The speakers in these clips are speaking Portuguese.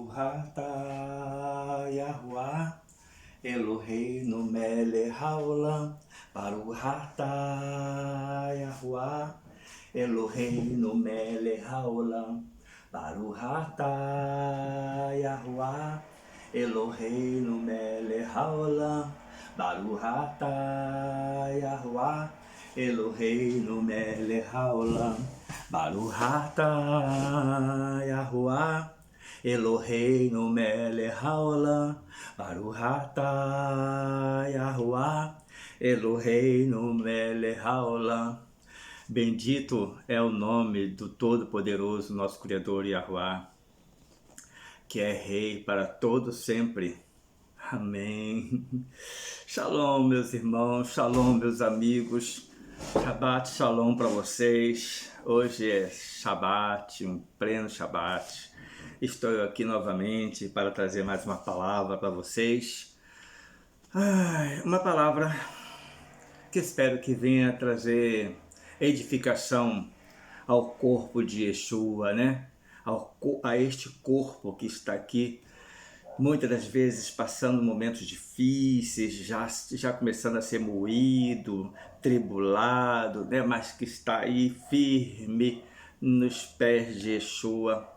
Baruch atah Yahuwah Eloheinu melech haolam. Baruch atah Yahuwah Eloheinu melech haolam. Baruch atah Yahuwah Eloheinu melech haolam. Baruch atah Yahuwah Eloheinu melech haolam. Baruch atah Yahuwah Eloheinu melech haolam. Baruch atah Yahuwah Eloheinu melech haolam. Bendito é o nome do Todo-Poderoso, nosso Criador Yahuwah, que é Rei para todo sempre. Amém. Shalom, meus irmãos, shalom, meus amigos. Shabbat shalom para vocês. Hoje é Shabbat, um pleno Shabbat. Estou aqui novamente para trazer mais uma palavra para vocês. Uma palavra que espero que venha trazer edificação ao corpo de Yeshua, né? A este corpo que está aqui, muitas das vezes passando momentos difíceis, já começando a ser moído, tribulado, né? Mas que está aí firme nos pés de Yeshua,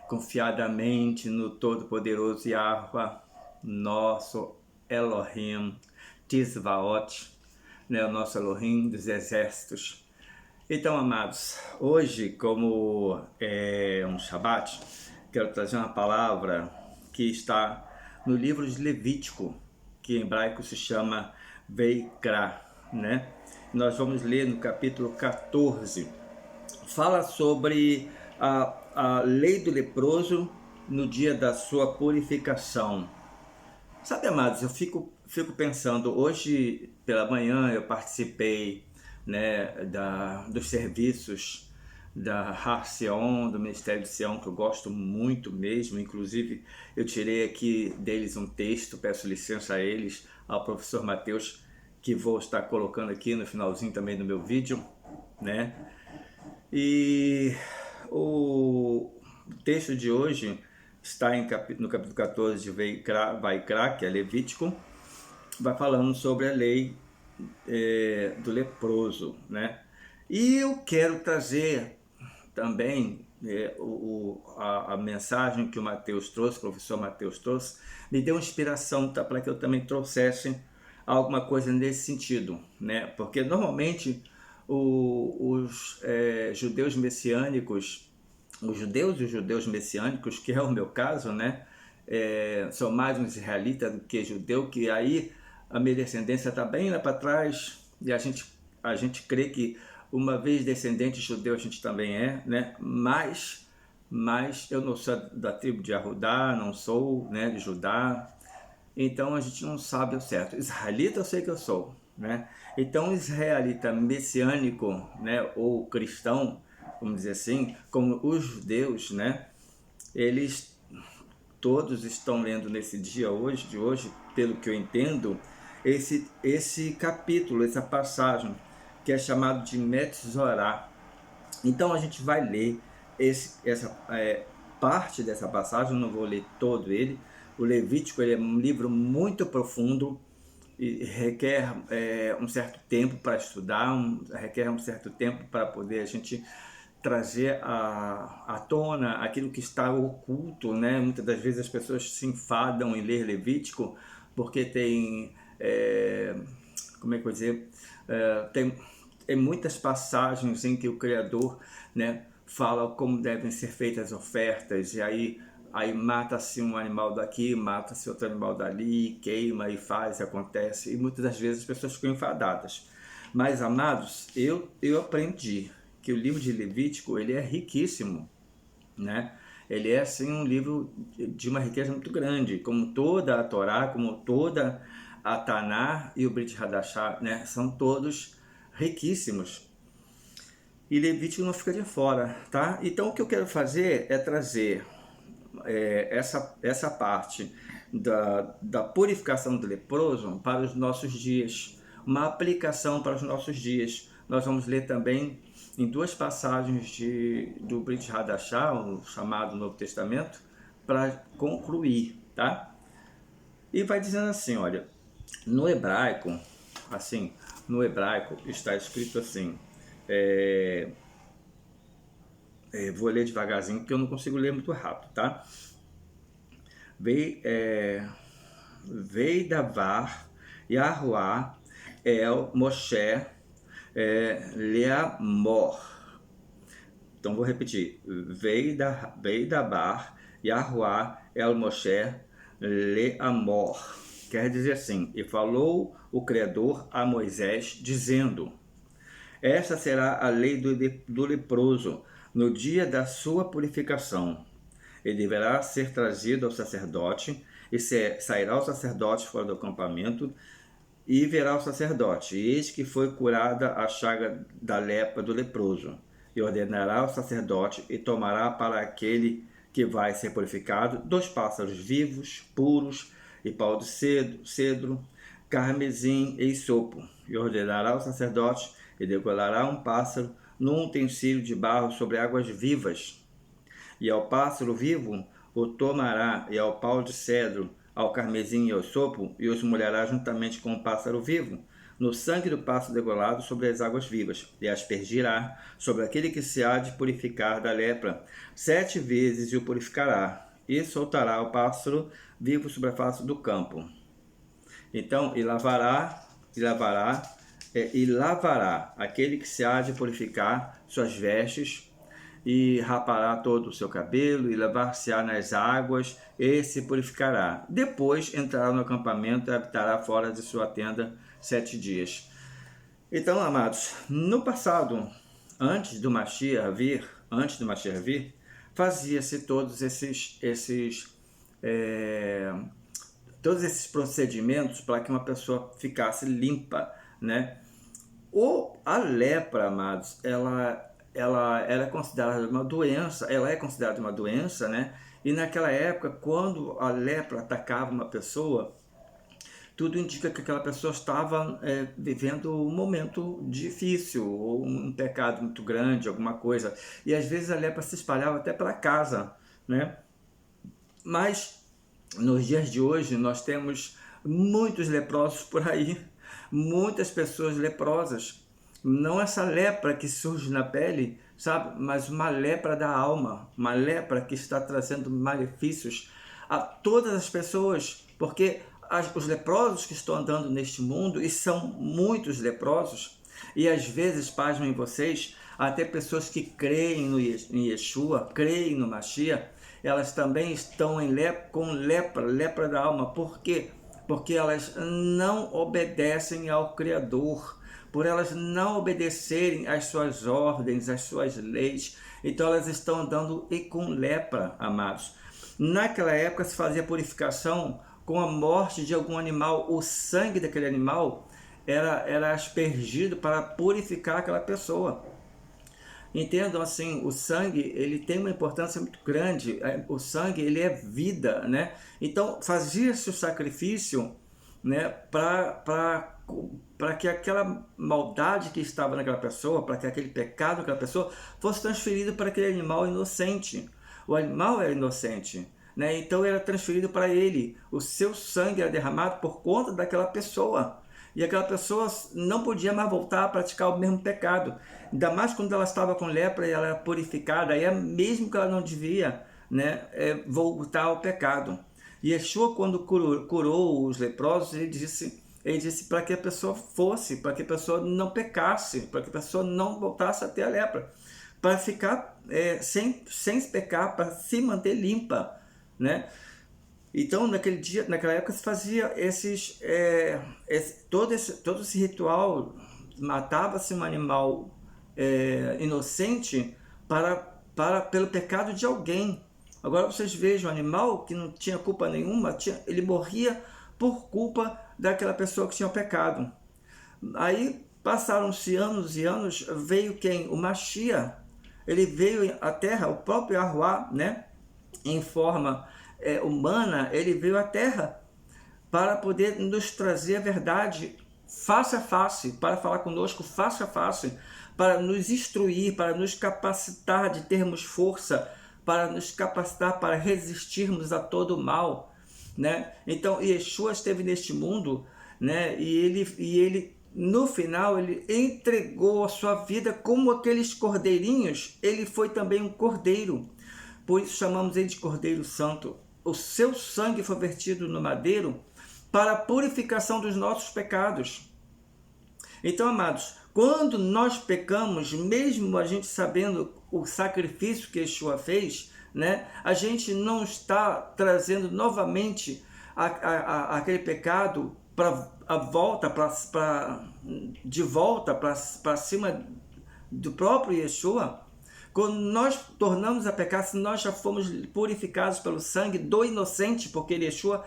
confiadamente no Todo-Poderoso Yahuwah, nosso Elohim Tzvaot, né, o nosso Elohim dos exércitos. Então, amados, hoje, como é um Shabat, quero trazer uma palavra que está no livro de Levítico, que em hebraico se chama Veikra, né? Nós vamos ler no capítulo 14. Fala sobre a lei do leproso no dia da sua purificação. Sabe, amados, eu fico pensando, hoje pela manhã eu participei, né, dos serviços da Har Sion, do Ministério de Sion, que eu gosto muito mesmo. Inclusive eu tirei aqui deles um texto, peço licença a eles, ao professor Mateus, que vou estar colocando aqui no finalzinho também do meu vídeo, né? E o texto de hoje está no capítulo 14 de Vaikra, que é Levítico, vai falando sobre a lei do leproso, né? E eu quero trazer também a mensagem que o Mateus trouxe, o professor Mateus trouxe, me deu inspiração, tá, para que eu também trouxesse alguma coisa nesse sentido, né? Porque normalmente os judeus messiânicos, os judeus e os judeus messiânicos, que é o meu caso, né? Sou mais um israelita do que judeu, que aí a minha descendência está bem lá para trás, e a gente crê que uma vez descendente judeu a gente também é, né? Mas eu não sou da tribo de Arudá, não sou, né, de Judá, então a gente não sabe o certo. Israelita eu sei que eu sou, né? Então israelita messiânico, né, ou cristão, vamos dizer assim, como os judeus, né, eles todos estão lendo nesse dia de hoje, pelo que eu entendo, esse capítulo, essa passagem, que é chamado de Metzorah. Então a gente vai ler essa parte dessa passagem, eu não vou ler todo ele. O Levítico, ele é um livro muito profundo e requer um certo tempo para estudar, requer um certo tempo para poder a gente trazer à tona aquilo que está oculto, né? Muitas das vezes as pessoas se enfadam em ler Levítico porque tem, como é que eu vou dizer, tem muitas passagens em que o Criador, né, fala como devem ser feitas as ofertas, e aí mata-se um animal daqui, mata-se outro animal dali, queima e faz, e acontece, e muitas das vezes as pessoas ficam enfadadas. Mas, amados, eu aprendi que o livro de Levítico, ele é riquíssimo, né? Ele é, assim, um livro de uma riqueza muito grande, como toda a Torá, como toda a Taná e o Brit Hadashah, né? São todos riquíssimos. E Levítico não fica de fora, tá? Então o que eu quero fazer é trazer essa parte da purificação do leproso para os nossos dias, uma aplicação para os nossos dias. Nós vamos ler também em duas passagens do Brit Hadashah, o chamado Novo Testamento, para concluir, tá? E vai dizendo assim, olha, no hebraico está escrito assim, vou ler devagarzinho porque eu não consigo ler muito rápido, tá? Veidavar Yahuá El Moshe Leamor. Então vou repetir. Veidavar Yahuá El Moshe Leamor. Quer dizer assim, e falou o Criador a Moisés, dizendo: esta será a lei do leproso no dia da sua purificação. Ele deverá ser trazido ao sacerdote, e sairá o sacerdote fora do acampamento, e verá o sacerdote, e eis que foi curada a chaga da lepra do leproso. E ordenará ao sacerdote, e tomará para aquele que vai ser purificado 2 pássaros vivos, puros, e pau de cedro, carmesim e isopo. E ordenará ao sacerdote, e degolará um pássaro num utensílio de barro sobre águas vivas. E ao pássaro vivo o tomará, e ao pau de cedro, ao carmesim e ao sopo, e os molhará juntamente com o pássaro vivo, no sangue do pássaro degolado sobre as águas vivas, e aspergirá sobre aquele que se há de purificar da lepra 7 vezes, e o purificará, e soltará o pássaro vivo sobre a face do campo. Então, e lavará aquele que se há de purificar suas vestes, e rapará todo o seu cabelo, e lavar-se-á nas águas, e se purificará. Depois entrará no acampamento e habitará fora de sua tenda 7 dias. Então, amados, no passado, antes do Mashiach vir, fazia-se todos esses procedimentos para que uma pessoa ficasse limpa, né? A lepra, amados, ela era considerada uma doença, ela é considerada uma doença, né? E naquela época, quando a lepra atacava uma pessoa, tudo indica que aquela pessoa estava vivendo um momento difícil, ou um pecado muito grande, alguma coisa. E às vezes a lepra se espalhava até pela casa, né? Mas nos dias de hoje nós temos muitos leprosos por aí, muitas pessoas leprosas. Não essa lepra que surge na pele, sabe? Mas uma lepra da alma, uma lepra que está trazendo malefícios a todas as pessoas, porque os leprosos que estão andando neste mundo, e são muitos leprosos, e às vezes, pasmem vocês, até pessoas que creem em Yeshua, creem no Mashiach, elas também estão com lepra da alma. Por quê? Porque elas não obedecem ao Criador, por elas não obedecerem às suas ordens, às suas leis. Então elas estão andando e com lepra, amados. Naquela época se fazia purificação com a morte de algum animal. O sangue daquele animal era aspergido para purificar aquela pessoa. Entendam assim, o sangue ele tem uma importância muito grande. O sangue ele é vida, né? Então fazia-se o sacrifício, né, para que aquela maldade que estava naquela pessoa, para que aquele pecado daquela pessoa fosse transferido para aquele animal inocente. O animal era inocente, né? Então era transferido para ele. O seu sangue era derramado por conta daquela pessoa. E aquela pessoa não podia mais voltar a praticar o mesmo pecado. Ainda mais quando ela estava com lepra e ela era purificada, aí mesmo que ela não devia, né, voltar ao pecado. E Yeshua, quando curou os leprosos, ele disse para que a pessoa para que a pessoa não pecasse, para que a pessoa não voltasse a ter a lepra, para ficar sem pecar, para se manter limpa, né? Então, naquela época se fazia todo esse ritual, matava-se um animal inocente pelo pecado de alguém. Agora vocês vejam, o animal que não tinha culpa nenhuma, ele morria por culpa daquela pessoa que tinha pecado. Aí passaram-se anos e anos, veio quem? O Mashiach. Ele veio à Terra, o próprio Yahuá, né? Em forma humana, ele veio à Terra para poder nos trazer a verdade face a face, para falar conosco face a face, para nos instruir, para nos capacitar de termos força, para nos capacitar para resistirmos a todo o mal, né? Então, Yeshua esteve neste mundo, né? E ele no final, ele entregou a sua vida como aqueles cordeirinhos. Ele foi também um cordeiro, por isso chamamos ele de Cordeiro Santo. O seu sangue foi vertido no madeiro para a purificação dos nossos pecados. Então, amados, quando nós pecamos, mesmo a gente sabendo o sacrifício que Yeshua fez, né, a gente não está trazendo novamente aquele pecado de volta para cima do próprio Yeshua. Quando nós tornamos a pecar, se nós já fomos purificados pelo sangue do inocente, porque Yeshua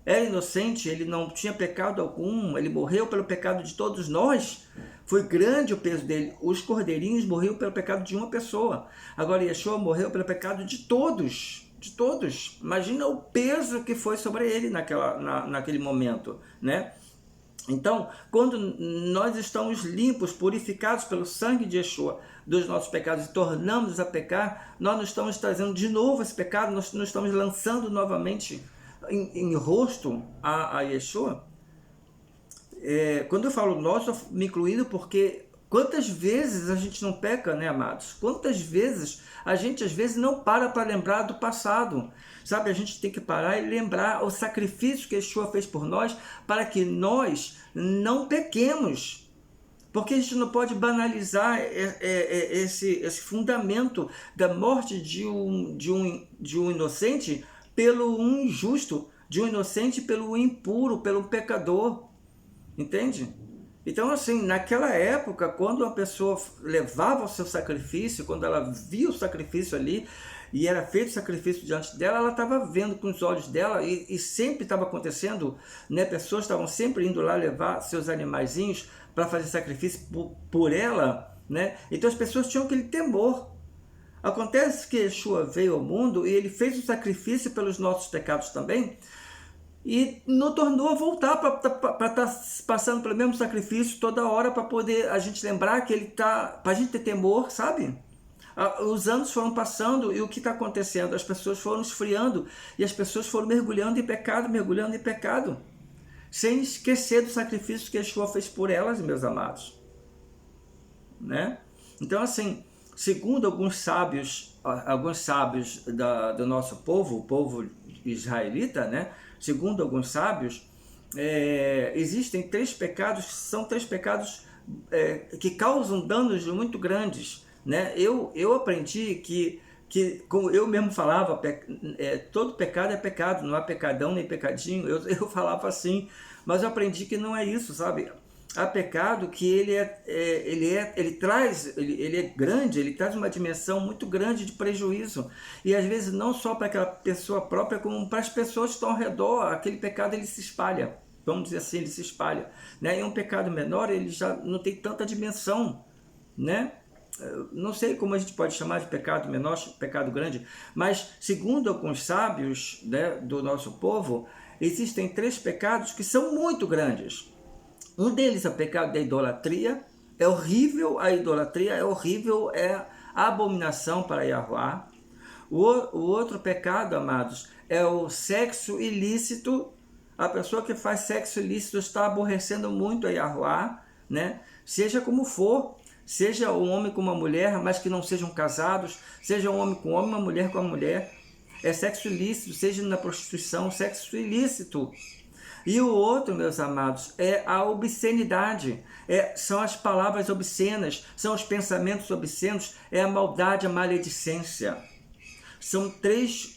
era inocente, ele não tinha pecado algum, ele morreu pelo pecado de todos nós, foi grande o peso dele. Os cordeirinhos morreram pelo pecado de uma pessoa, agora Yeshua morreu pelo pecado de todos. De todos. Imagina o peso que foi sobre ele naquele momento, né? Então, quando nós estamos limpos, purificados pelo sangue de Yeshua dos nossos pecados e tornamos a pecar, nós não estamos trazendo de novo esse pecado, nós não estamos lançando novamente em rosto a Yeshua. Quando eu falo nós, estou me incluindo porque quantas vezes a gente não peca, né, amados? Quantas vezes a gente, às vezes, não para lembrar do passado, sabe? A gente tem que parar e lembrar o sacrifício que Yeshua fez por nós para que nós não pequemos. Porque a gente não pode banalizar esse fundamento da morte de um inocente pelo um injusto, de um inocente pelo impuro, pelo pecador. Entende? Então, assim, naquela época, quando a pessoa levava o seu sacrifício, quando ela via o sacrifício ali, e era feito o sacrifício diante dela, ela estava vendo com os olhos dela, e sempre estava acontecendo, né? Pessoas estavam sempre indo lá levar seus animaizinhos para fazer sacrifício por ela, né? Então as pessoas tinham aquele temor. Acontece que Yeshua veio ao mundo e ele fez o sacrifício pelos nossos pecados também, e nos tornou a voltar para estar passando pelo mesmo sacrifício toda hora, para poder a gente lembrar que ele está, para a gente ter temor, sabe? Os anos foram passando e o que está acontecendo? As pessoas foram esfriando e as pessoas foram mergulhando em pecado, sem esquecer do sacrifício que Yeshua fez por elas, meus amados, né? Então, assim, segundo alguns sábios do nosso povo, o povo israelita, né? Segundo alguns sábios, existem três pecados, são três pecados que causam danos muito grandes, né? Eu aprendi que como eu mesmo falava, todo pecado é pecado, não há pecadão nem pecadinho, eu falava assim, mas eu aprendi que não é isso, sabe? Há pecado que ele é grande, ele traz uma dimensão muito grande de prejuízo, e às vezes não só para aquela pessoa própria, como para as pessoas que estão ao redor. Aquele pecado ele se espalha, vamos dizer assim, ele se espalha, né? E um pecado menor, ele já não tem tanta dimensão, né? Não sei como a gente pode chamar de pecado menor, pecado grande, mas segundo alguns sábios, né, do nosso povo, existem três pecados que são muito grandes. Um deles é o pecado da idolatria. É horrível a idolatria, é horrível, é a abominação para Yahuwá. O outro pecado, amados, é o sexo ilícito. A pessoa que faz sexo ilícito está aborrecendo muito a Yahuwá, né? Seja como for, seja um homem com uma mulher, mas que não sejam casados, seja um homem com um homem, uma mulher com uma mulher. É sexo ilícito, seja na prostituição, sexo ilícito. E o outro, meus amados, é a obscenidade, são as palavras obscenas, são os pensamentos obscenos, é a maldade, a maledicência. São três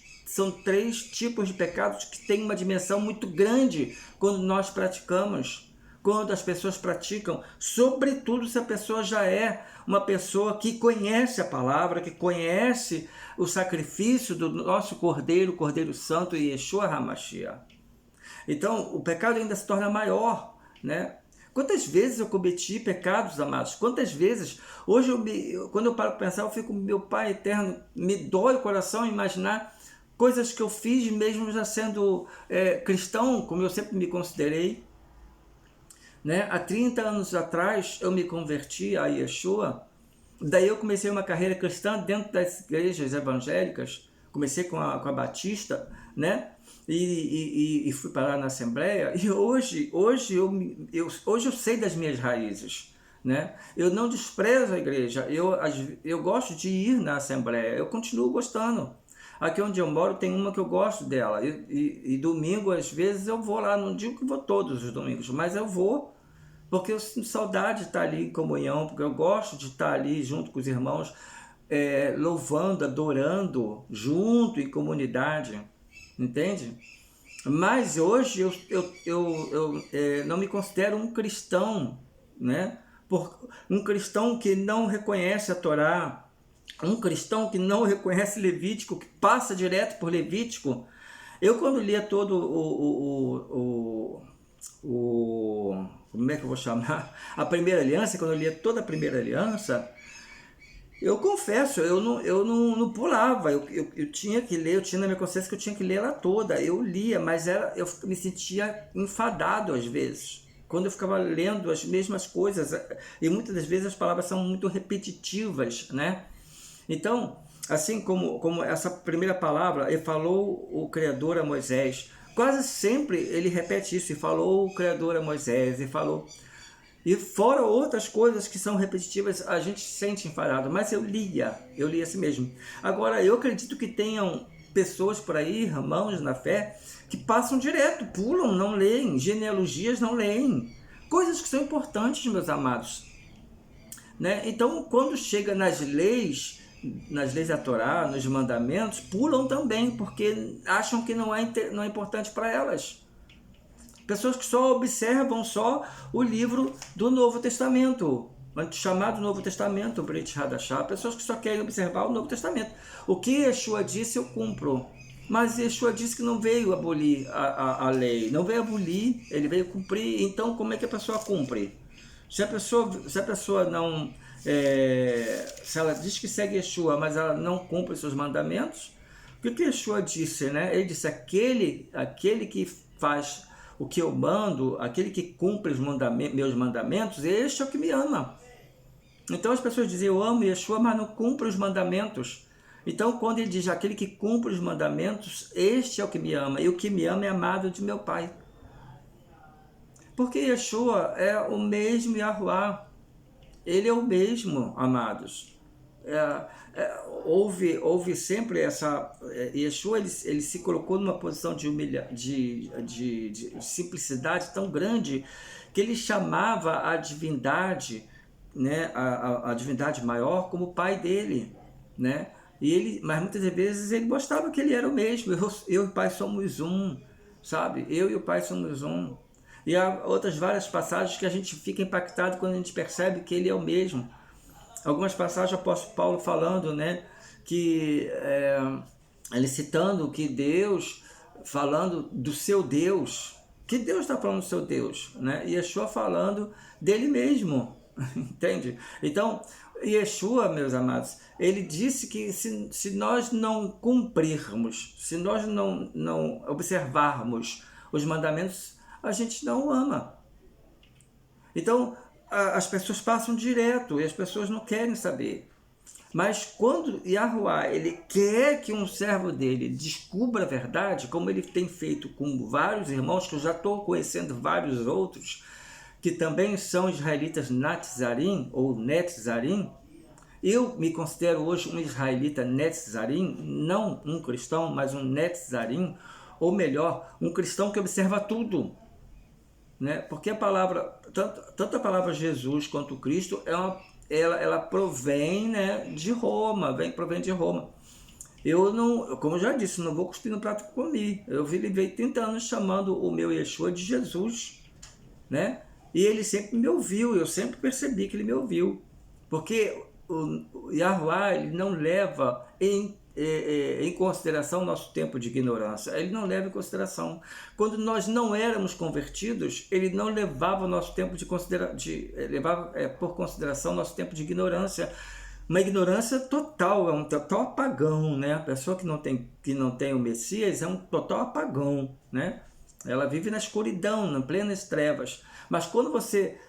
tipos de pecados que têm uma dimensão muito grande quando nós praticamos, quando as pessoas praticam, sobretudo se a pessoa já é uma pessoa que conhece a palavra, que conhece o sacrifício do nosso Cordeiro, Cordeiro Santo e Yeshua HaMashiach. Então, o pecado ainda se torna maior, né? Quantas vezes eu cometi pecados, amados? Quantas vezes? Hoje, quando eu paro para pensar, eu fico, meu Pai eterno, me dói o coração imaginar coisas que eu fiz, mesmo já sendo cristão, como eu sempre me considerei, né? Há 30 anos atrás, eu me converti a Yeshua. Daí eu comecei uma carreira cristã dentro das igrejas evangélicas, comecei com a Batista, né? E fui parar na Assembleia, e hoje eu sei das minhas raízes, né? Eu não desprezo a igreja, eu gosto de ir na Assembleia, eu continuo gostando. Aqui onde eu moro tem uma que eu gosto dela, e domingo às vezes eu vou lá, não digo que vou todos os domingos, mas eu vou, porque eu sinto saudade de estar ali em comunhão, porque eu gosto de estar ali junto com os irmãos, louvando, adorando, junto, em comunidade, entende? Mas hoje eu não me considero um cristão, né? Um cristão que não reconhece a Torá, um cristão que não reconhece Levítico, que passa direto por Levítico. Eu, quando lia todo como é que eu vou chamar? A Primeira Aliança, quando eu lia toda a Primeira Aliança, eu confesso, eu não pulava, eu tinha que ler, eu tinha na minha consciência que eu tinha que ler ela toda, eu lia, mas eu me sentia enfadado às vezes, quando eu ficava lendo as mesmas coisas, e muitas das vezes as palavras são muito repetitivas, né? Então, assim como essa primeira palavra, ele falou o Criador a Moisés, quase sempre ele repete isso, e falou o Criador a Moisés, e falou... E fora outras coisas que são repetitivas, a gente se sente enfadado, mas eu lia assim mesmo. Agora, eu acredito que tenham pessoas por aí, irmãos na fé, que passam direto, pulam, não leem, genealogias não leem, coisas que são importantes, meus amados, né? Então, quando chega nas leis da Torá, nos mandamentos, pulam também, porque acham que não é importante para elas. Pessoas que só observam só o livro do Novo Testamento, chamado Novo Testamento, Brit Hadashah. Pessoas que só querem observar o Novo Testamento. O que Yeshua disse, eu cumpro. Mas Yeshua disse que não veio abolir a lei, não veio abolir, ele veio cumprir. Então, como é que a pessoa cumpre? Se a pessoa não... se ela diz que segue Yeshua, mas ela não cumpre seus mandamentos, o que Yeshua disse, né? Ele disse, aquele que faz o que eu mando, aquele que cumpre os meus mandamentos, este é o que me ama. Então as pessoas dizem, eu amo Yeshua, mas não cumpre os mandamentos. Então quando ele diz, aquele que cumpre os mandamentos, este é o que me ama, e o que me ama é amado de meu Pai. Porque Yeshua é o mesmo Yahuwá, ele é o mesmo, amados. Houve sempre essa... Yeshua, ele se colocou numa posição de simplicidade tão grande que ele chamava a divindade, né, a divindade maior como pai dele, né? Mas muitas vezes ele gostava que ele era o mesmo. Eu e o Pai somos um, sabe? Eu e o Pai somos um. E há outras várias passagens que a gente fica impactado quando a gente percebe que ele é o mesmo. Algumas passagens o apóstolo Paulo falando, né, que ele citando que Deus, falando do seu Deus, que Deus está falando do seu Deus, né, e Yeshua falando dele mesmo, entende? Então, Yeshua, meus amados, ele disse que se nós não cumprirmos, se nós não observarmos os mandamentos, a gente não o ama. Então, as pessoas passam direto e as pessoas não querem saber. Mas quando Yahuwá, ele quer que um servo dele descubra a verdade, como ele tem feito com vários irmãos, que eu já estou conhecendo vários outros, que também são israelitas Netzarim ou Netzarim, eu me considero hoje um israelita Netzarim, não um cristão, mas um Netzarim, ou melhor, um cristão que observa tudo. Né? Porque a palavra, tanto a palavra Jesus quanto Cristo, ela provém, né, de Roma, provém de Roma. Eu não, como eu já disse, não vou cuspir no prato que comi. Eu levei 30 anos chamando o meu Yeshua de Jesus, né? E ele sempre me ouviu, eu sempre percebi que ele me ouviu. Porque o Yahuwá, ele não leva em consideração o nosso tempo de ignorância. Ele não leva em consideração. Quando nós não éramos convertidos, ele não levava o nosso tempo levava por consideração o nosso tempo de ignorância. Uma ignorância total, é um total apagão, né? A pessoa que não tem o Messias é um total apagão, né? Ela vive na escuridão, nas plenas trevas. Mas quando você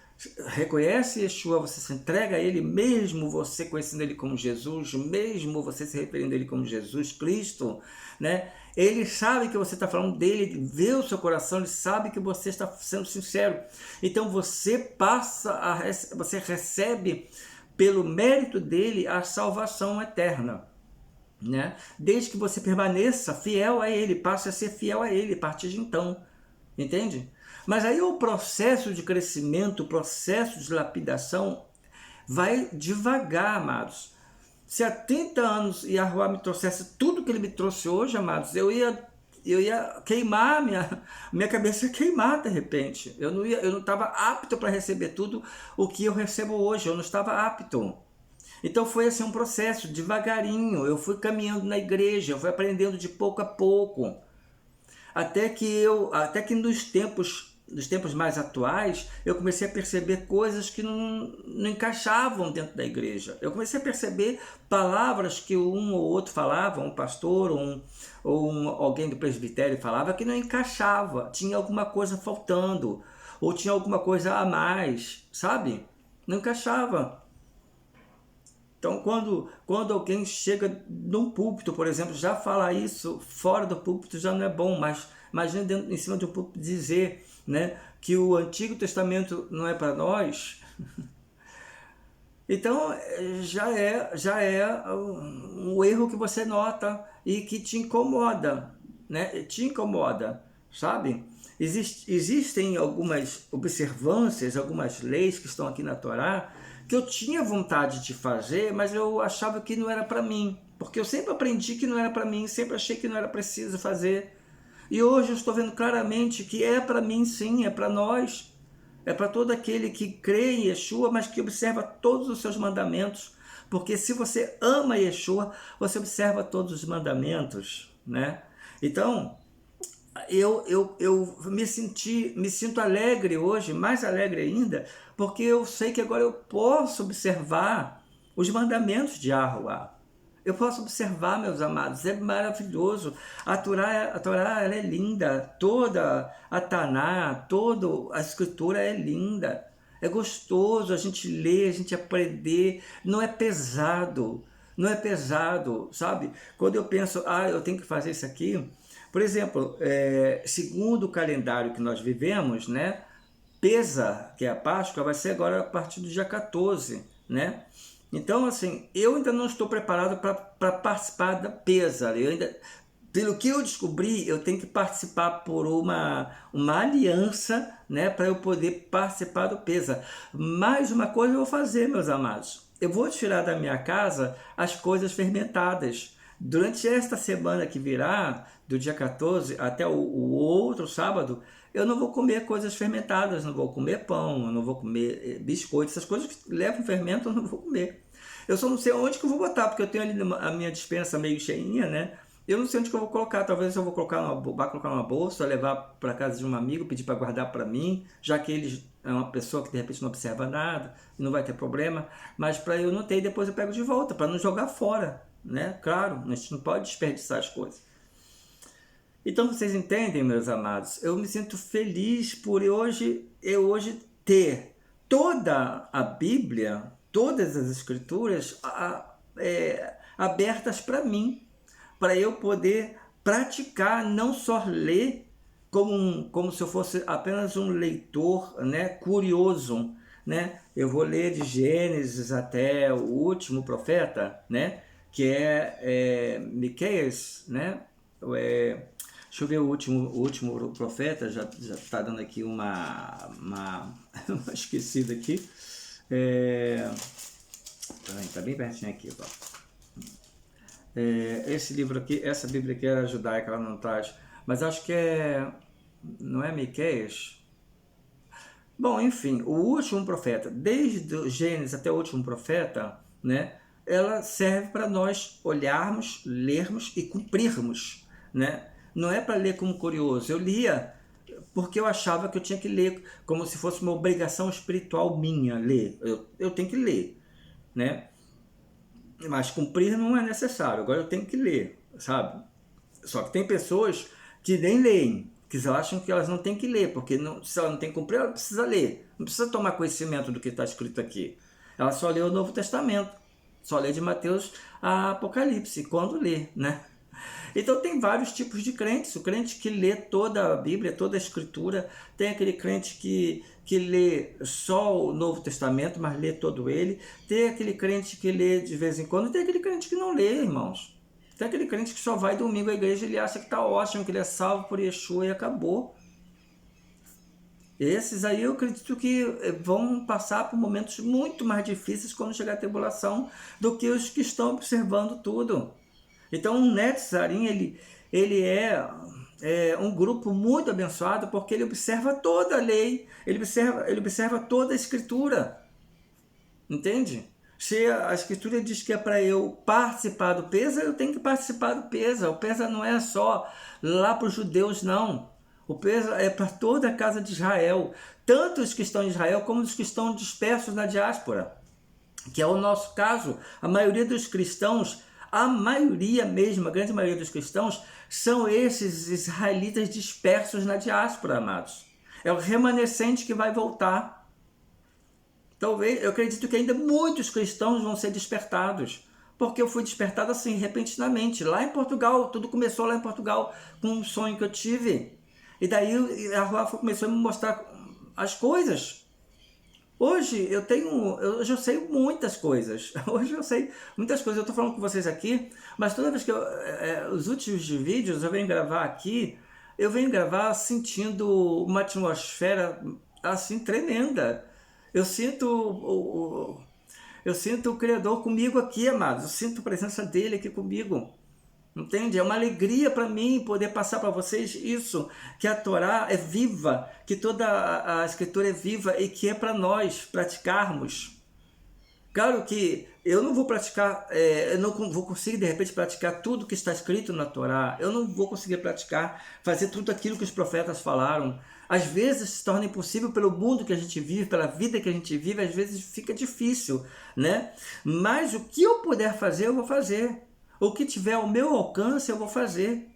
reconhece Yeshua, você se entrega a Ele, mesmo você conhecendo Ele como Jesus, mesmo você se referindo a Ele como Jesus Cristo, né? Ele sabe que você está falando dele, ele vê o seu coração, ele sabe que você está sendo sincero. Então você você recebe pelo mérito dele a salvação eterna, né? Desde que você permaneça fiel a ele, passe a ser fiel a ele a partir de então, entende? Mas aí o processo de crescimento, o processo de lapidação vai devagar, amados. Se há 30 anos Yahuwah me trouxesse tudo que ele me trouxe hoje, amados, eu ia queimar, minha cabeça ia queimar de repente. Eu não estava apto para receber tudo o que eu recebo hoje, eu não estava apto. Então foi assim um processo, devagarinho, eu fui caminhando na igreja, eu fui aprendendo de pouco a pouco, até que nos tempos mais atuais, eu comecei a perceber coisas que não encaixavam dentro da igreja. Eu comecei a perceber palavras que um ou outro falava, um pastor alguém do presbitério falava, que não encaixava, tinha alguma coisa faltando, ou tinha alguma coisa a mais, sabe? Não encaixava. Então, quando alguém chega num púlpito, por exemplo, já falar isso fora do púlpito já não é bom, mas imagina em cima de um púlpito dizer, né, que o Antigo Testamento não é para nós. Então, já é um erro que você nota e que te incomoda, né? Te incomoda, sabe? Existem algumas observâncias, algumas leis que estão aqui na Torá, que eu tinha vontade de fazer, mas eu achava que não era para mim, porque eu sempre aprendi que não era para mim, sempre achei que não era preciso fazer. E hoje eu estou vendo claramente que é para mim sim, é para nós, é para todo aquele que crê em Yeshua, mas que observa todos os seus mandamentos, porque se você ama Yeshua, você observa todos os mandamentos, né? Então, eu me sinto alegre hoje, mais alegre ainda, porque eu sei que agora eu posso observar os mandamentos de Yahuwah. Eu posso observar, meus amados, é maravilhoso. A Torá ela é linda, toda a Taná, toda a escritura é linda. É gostoso a gente ler, a gente aprender, não é pesado, sabe? Quando eu penso, eu tenho que fazer isso aqui, por exemplo, segundo o calendário que nós vivemos, né? Pesa, que é a Páscoa, vai ser agora a partir do dia 14, né? Então, assim, eu ainda não estou preparado para participar da Pesa. Pelo que eu descobri, eu tenho que participar por uma aliança, né, para eu poder participar do Pesa. Mais uma coisa eu vou fazer, meus amados. Eu vou tirar da minha casa as coisas fermentadas. Durante esta semana que virá, do dia 14 até o outro sábado, eu não vou comer coisas fermentadas, não vou comer pão, eu não vou comer biscoito, essas coisas que levam fermento eu não vou comer. Eu só não sei onde que eu vou botar, porque eu tenho ali a minha despensa meio cheinha, né? Eu não sei onde que eu vou colocar, talvez eu vou colocar numa bolsa, levar para casa de um amigo, pedir para guardar para mim, já que ele é uma pessoa que de repente não observa nada, não vai ter problema, mas para eu não ter, e depois eu pego de volta, para não jogar fora, né? Claro, a gente não pode desperdiçar as coisas. Então vocês entendem, meus amados, eu me sinto feliz por eu hoje ter toda a Bíblia, todas as escrituras abertas para mim, para eu poder praticar, não só ler como se eu fosse apenas um leitor, né, curioso, né? Eu vou ler de Gênesis até o último profeta, né, que é Miqueias, né? Deixa eu ver o último profeta, já está dando aqui uma esquecida aqui. Está bem pertinho aqui, ó. Esse livro aqui, essa Bíblia aqui é judaica, ela não traz, mas acho que não é Miqueias? Bom, enfim, o último profeta, desde o Gênesis até o último profeta, né, ela serve para nós olharmos, lermos e cumprirmos, né? Não é para ler como curioso. Eu lia porque eu achava que eu tinha que ler como se fosse uma obrigação espiritual minha ler. Eu tenho que ler, né? Mas cumprir não é necessário. Agora eu tenho que ler, sabe? Só que tem pessoas que nem leem, que elas acham que elas não têm que ler, porque não, se ela não tem que cumprir, ela precisa ler. Não precisa tomar conhecimento do que está escrito aqui. Ela só lê o Novo Testamento, só lê de Mateus a Apocalipse, quando lê, né? Então tem vários tipos de crentes. O crente que lê toda a Bíblia, toda a Escritura. Tem aquele crente que lê só o Novo Testamento, mas lê todo ele. Tem aquele crente que lê de vez em quando. Tem aquele crente que não lê, irmãos. Tem aquele crente que só vai domingo à igreja e ele acha que está ótimo, que ele é salvo por Yeshua e acabou. Esses aí eu acredito que vão passar por momentos muito mais difíceis quando chegar a tribulação do que os que estão observando tudo. Então o Netzarim, ele é um grupo muito abençoado porque ele observa toda a lei, ele observa toda a Escritura, entende? Se a Escritura diz que é para eu participar do Pesa, eu tenho que participar do Pesa. O Pesa não é só lá para os judeus, não. O Pesa é para toda a casa de Israel, tanto os que estão em Israel como os que estão dispersos na diáspora, que é o nosso caso. A maioria dos cristãos, a maioria mesmo, a grande maioria dos cristãos, são esses israelitas dispersos na diáspora, amados. É o remanescente que vai voltar. Talvez, eu acredito que ainda muitos cristãos vão ser despertados, porque eu fui despertado assim, repentinamente. Lá em Portugal, tudo começou lá em Portugal, com um sonho que eu tive. E daí a Rafa começou a me mostrar as coisas. Hoje eu sei muitas coisas. Hoje eu sei muitas coisas. Eu estou falando com vocês aqui, mas toda vez que os últimos vídeos eu venho gravar aqui, eu venho gravar sentindo uma atmosfera assim tremenda. Eu sinto o Criador comigo aqui, amados. Eu sinto a presença dele aqui comigo. Entende? É uma alegria para mim poder passar para vocês isso, que a Torá é viva, que toda a Escritura é viva e que é para nós praticarmos. Claro que eu não vou praticar, eu não vou conseguir de repente praticar tudo que está escrito na Torá, eu não vou conseguir praticar, fazer tudo aquilo que os profetas falaram. Às vezes se torna impossível pelo mundo que a gente vive, pela vida que a gente vive, às vezes fica difícil, né? Mas o que eu puder fazer, eu vou fazer. O que tiver ao meu alcance, eu vou fazer.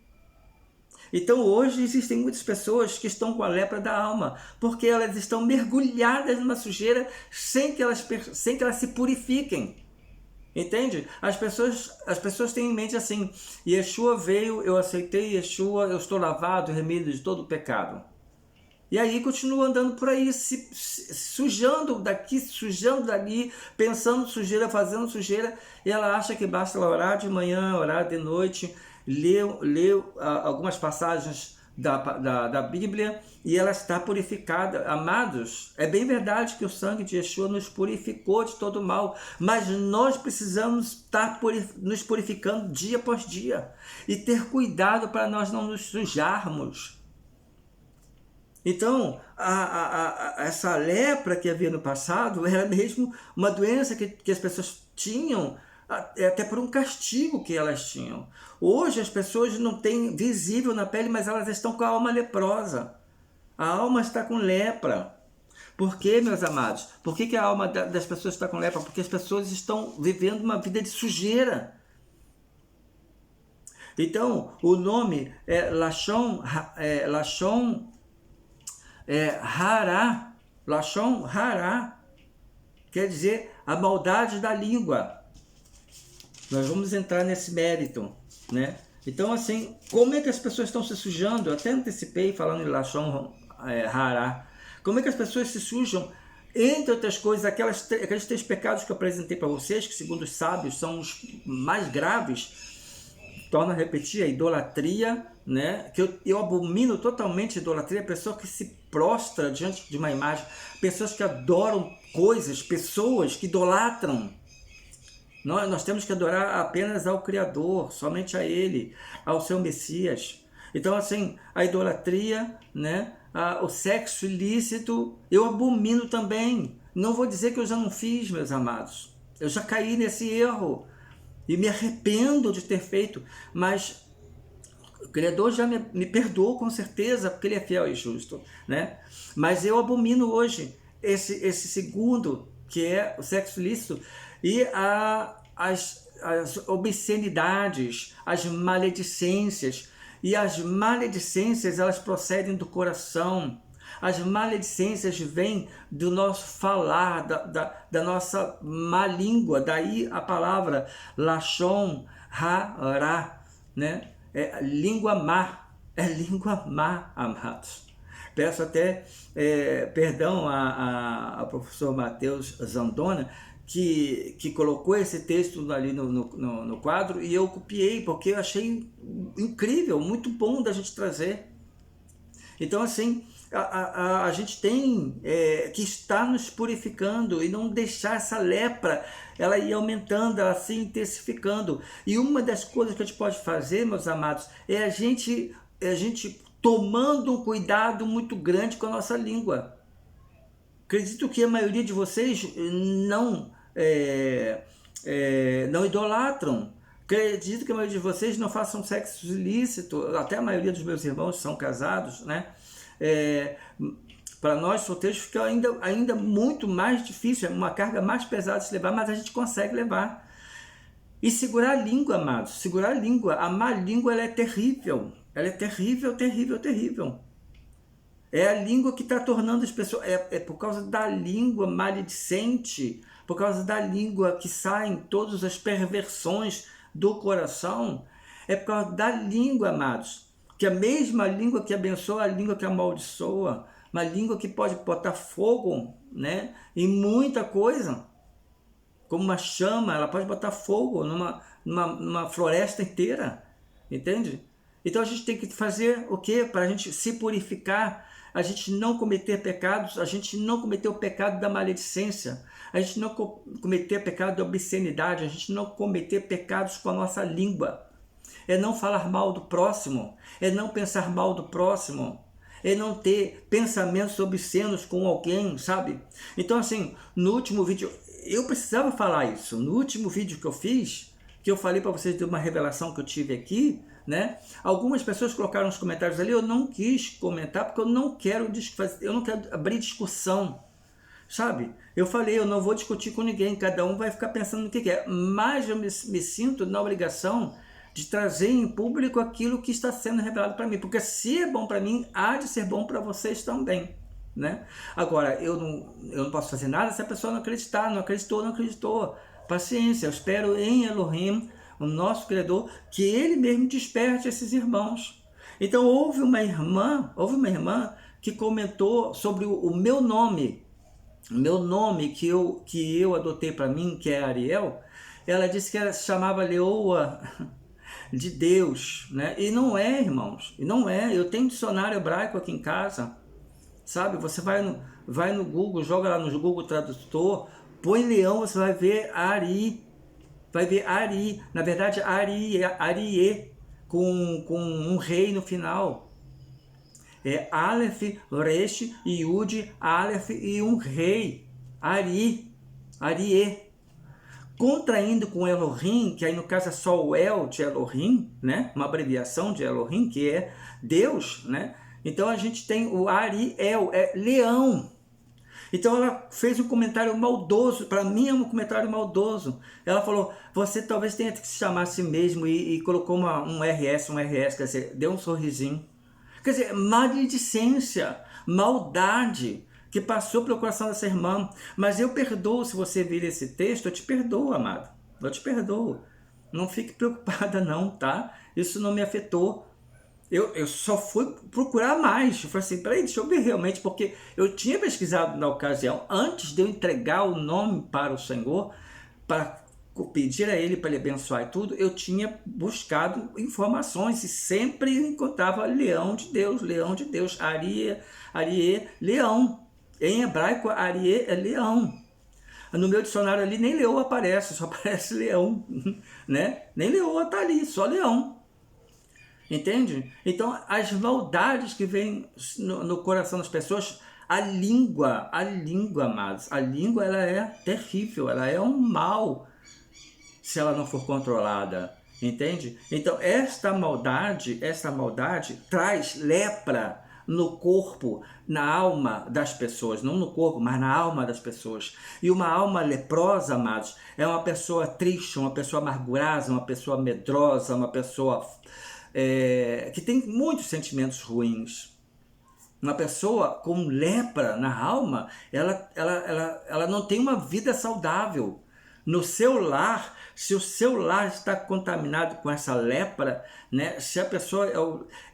Então hoje existem muitas pessoas que estão com a lepra da alma, porque elas estão mergulhadas numa sujeira sem que elas se purifiquem. Entende? As pessoas têm em mente assim, Yeshua veio, eu aceitei Yeshua, eu estou lavado, remido de todo o pecado. E aí continua andando por aí, se sujando daqui, sujando dali, pensando sujeira, fazendo sujeira, e ela acha que basta ela orar de manhã, orar de noite, ler algumas passagens da Bíblia, e ela está purificada. Amados, é bem verdade que o sangue de Yeshua nos purificou de todo mal, mas nós precisamos estar nos purificando dia após dia, e ter cuidado para nós não nos sujarmos. Então, essa lepra que havia no passado era mesmo uma doença que as pessoas tinham, até por um castigo que elas tinham. Hoje as pessoas não têm visível na pele, mas elas estão com a alma leprosa. A alma está com lepra. Por quê, meus amados? Por que a alma das pessoas está com lepra? Porque as pessoas estão vivendo uma vida de sujeira. Então, o nome é Lashon Hará, Lashon Hará, quer dizer a maldade da língua. Nós vamos entrar nesse mérito, né? Então, assim, como é que as pessoas estão se sujando? Eu até antecipei falando em Lashon Hará. Como é que as pessoas se sujam? Entre outras coisas, aqueles 3 pecados que eu apresentei para vocês, que segundo os sábios são os mais graves. Torno a repetir, a idolatria, né? Que eu abomino totalmente a idolatria, a pessoa que se prostra diante de uma imagem, pessoas que adoram coisas, pessoas que idolatram. Nós temos que adorar apenas ao Criador, somente a Ele, ao seu Messias. Então, assim, a idolatria, né? O sexo ilícito, eu abomino também. Não vou dizer que eu já não fiz, meus amados. Eu já caí nesse erro. E me arrependo de ter feito, mas o Criador já me perdoou com certeza, porque Ele é fiel e justo, né? Mas eu abomino hoje esse segundo, que é o sexo ilícito, e as obscenidades, as maledicências, E as maledicências, elas procedem do coração. As maledicências vêm do nosso falar, da nossa má língua. Daí a palavra Lashon Hara, né? É língua má. É língua má, amados. Peço até perdão ao professor Matheus Zandona, que colocou esse texto ali no quadro, e eu copiei, porque eu achei incrível, muito bom da gente trazer. Então, assim, a gente tem que estar nos purificando e não deixar essa lepra ela ir aumentando, ela se intensificando. E uma das coisas que a gente pode fazer, meus amados, é a gente tomando um cuidado muito grande com a nossa língua. Acredito que a maioria de vocês não idolatram. Acredito que a maioria de vocês não façam sexo ilícito. Até a maioria dos meus irmãos são casados, né? Para nós solteiros fica ainda muito mais difícil, é uma carga mais pesada de se levar, mas a gente consegue levar. E segurar a língua, amados, segurar a língua. A má língua, ela é terrível. Ela é terrível, terrível, terrível. É a língua que está tornando as pessoas... É por causa da língua maledicente, por causa da língua que saem todas as perversões do coração. É por causa da língua, amados. Que a mesma língua que abençoa, a língua que amaldiçoa. Uma língua que pode botar fogo, né, em muita coisa. Como uma chama, ela pode botar fogo numa floresta inteira. Entende? Então a gente tem que fazer o quê? Para a gente se purificar, a gente não cometer pecados, a gente não cometer o pecado da maledicência, a gente não cometer pecado da obscenidade, a gente não cometer pecados com a nossa língua. É não falar mal do próximo, é não pensar mal do próximo, é não ter pensamentos obscenos com alguém, sabe? Então, assim, no último vídeo, eu precisava falar isso. No último vídeo que eu fiz, que eu falei para vocês de uma revelação que eu tive aqui, né? Algumas pessoas colocaram nos comentários ali, eu não quis comentar porque eu não quero abrir discussão, sabe? Eu falei, eu não vou discutir com ninguém, cada um vai ficar pensando no que quer, mas eu me sinto na obrigação de trazer em público aquilo que está sendo revelado para mim, porque se é bom para mim, há de ser bom para vocês também, né? Agora, eu não posso fazer nada se a pessoa não acreditar, não acreditou. Paciência, eu espero em Elohim, o nosso Criador, que Ele mesmo desperte esses irmãos. Então houve uma irmã que comentou sobre o meu nome que eu adotei para mim, que é Ariel. Ela disse que ela se chamava Leoa de Deus, né? E não é, irmãos, e não é. Eu tenho um dicionário hebraico aqui em casa, sabe? Você vai no Google, joga lá no Google Tradutor, põe leão, você vai ver Ari. Vai ver Ari, na verdade Arie, com um rei no final. É Aleph, Resh, Yud, Aleph e um rei. Arie. Contraindo com Elohim, que aí no caso é só o El de Elohim, né? Uma abreviação de Elohim, que é Deus, né? Então a gente tem o Ariel, é leão. Então ela fez um comentário maldoso, para mim é um comentário maldoso. Ela falou, você talvez tenha que se chamar a si mesmo, e colocou um RS, quer dizer, deu um sorrisinho. Quer dizer, maledicência, maldade, que passou pelo coração dessa irmã. Mas eu perdoo, se você vir esse texto, eu te perdoo, amado. Eu te perdoo. Não fique preocupada não, tá? Isso não me afetou. Eu só fui procurar mais. Eu falei assim, peraí, deixa eu ver realmente, porque eu tinha pesquisado na ocasião, antes de eu entregar o nome para o Senhor, para pedir a Ele para Ele abençoar e tudo, eu tinha buscado informações e sempre encontrava leão de Deus, Arie, leão. Em hebraico, Arie é leão. No meu dicionário ali, nem leoa aparece, só aparece leão, né? Nem leoa está ali, só leão. Entende? Então, as maldades que vêm no coração das pessoas, a língua, amados, a língua ela é terrível, ela é um mal, se ela não for controlada, entende? Então, esta maldade traz lepra no corpo, na alma das pessoas, não no corpo, mas na alma das pessoas. E uma alma leprosa, amados, é uma pessoa triste, uma pessoa amargurada, uma pessoa medrosa, uma pessoa que tem muitos sentimentos ruins. Uma pessoa com lepra na alma, ela não tem uma vida saudável. No seu lar, se o seu lar está contaminado com essa lepra, né? Se a pessoa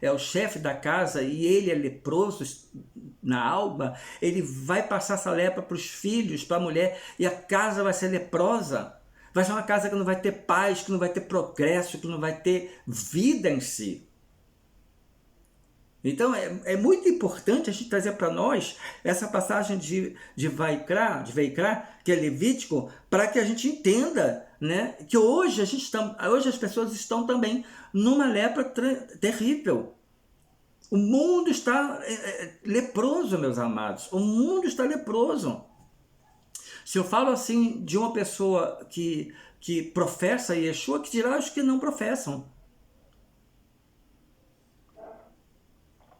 é o chefe da casa e ele é leproso na alma, ele vai passar essa lepra para os filhos, para a mulher, e a casa vai ser leprosa. Vai ser uma casa que não vai ter paz, que não vai ter progresso, que não vai ter vida em si. Então é muito importante a gente trazer para nós essa passagem de Vaikra, que é Levítico, para que a gente entenda, né, que hoje as pessoas estão também numa lepra terrível. O mundo está leproso, meus amados. O mundo está leproso. Se eu falo assim de uma pessoa que professa Yeshua, que dirá os que não professam.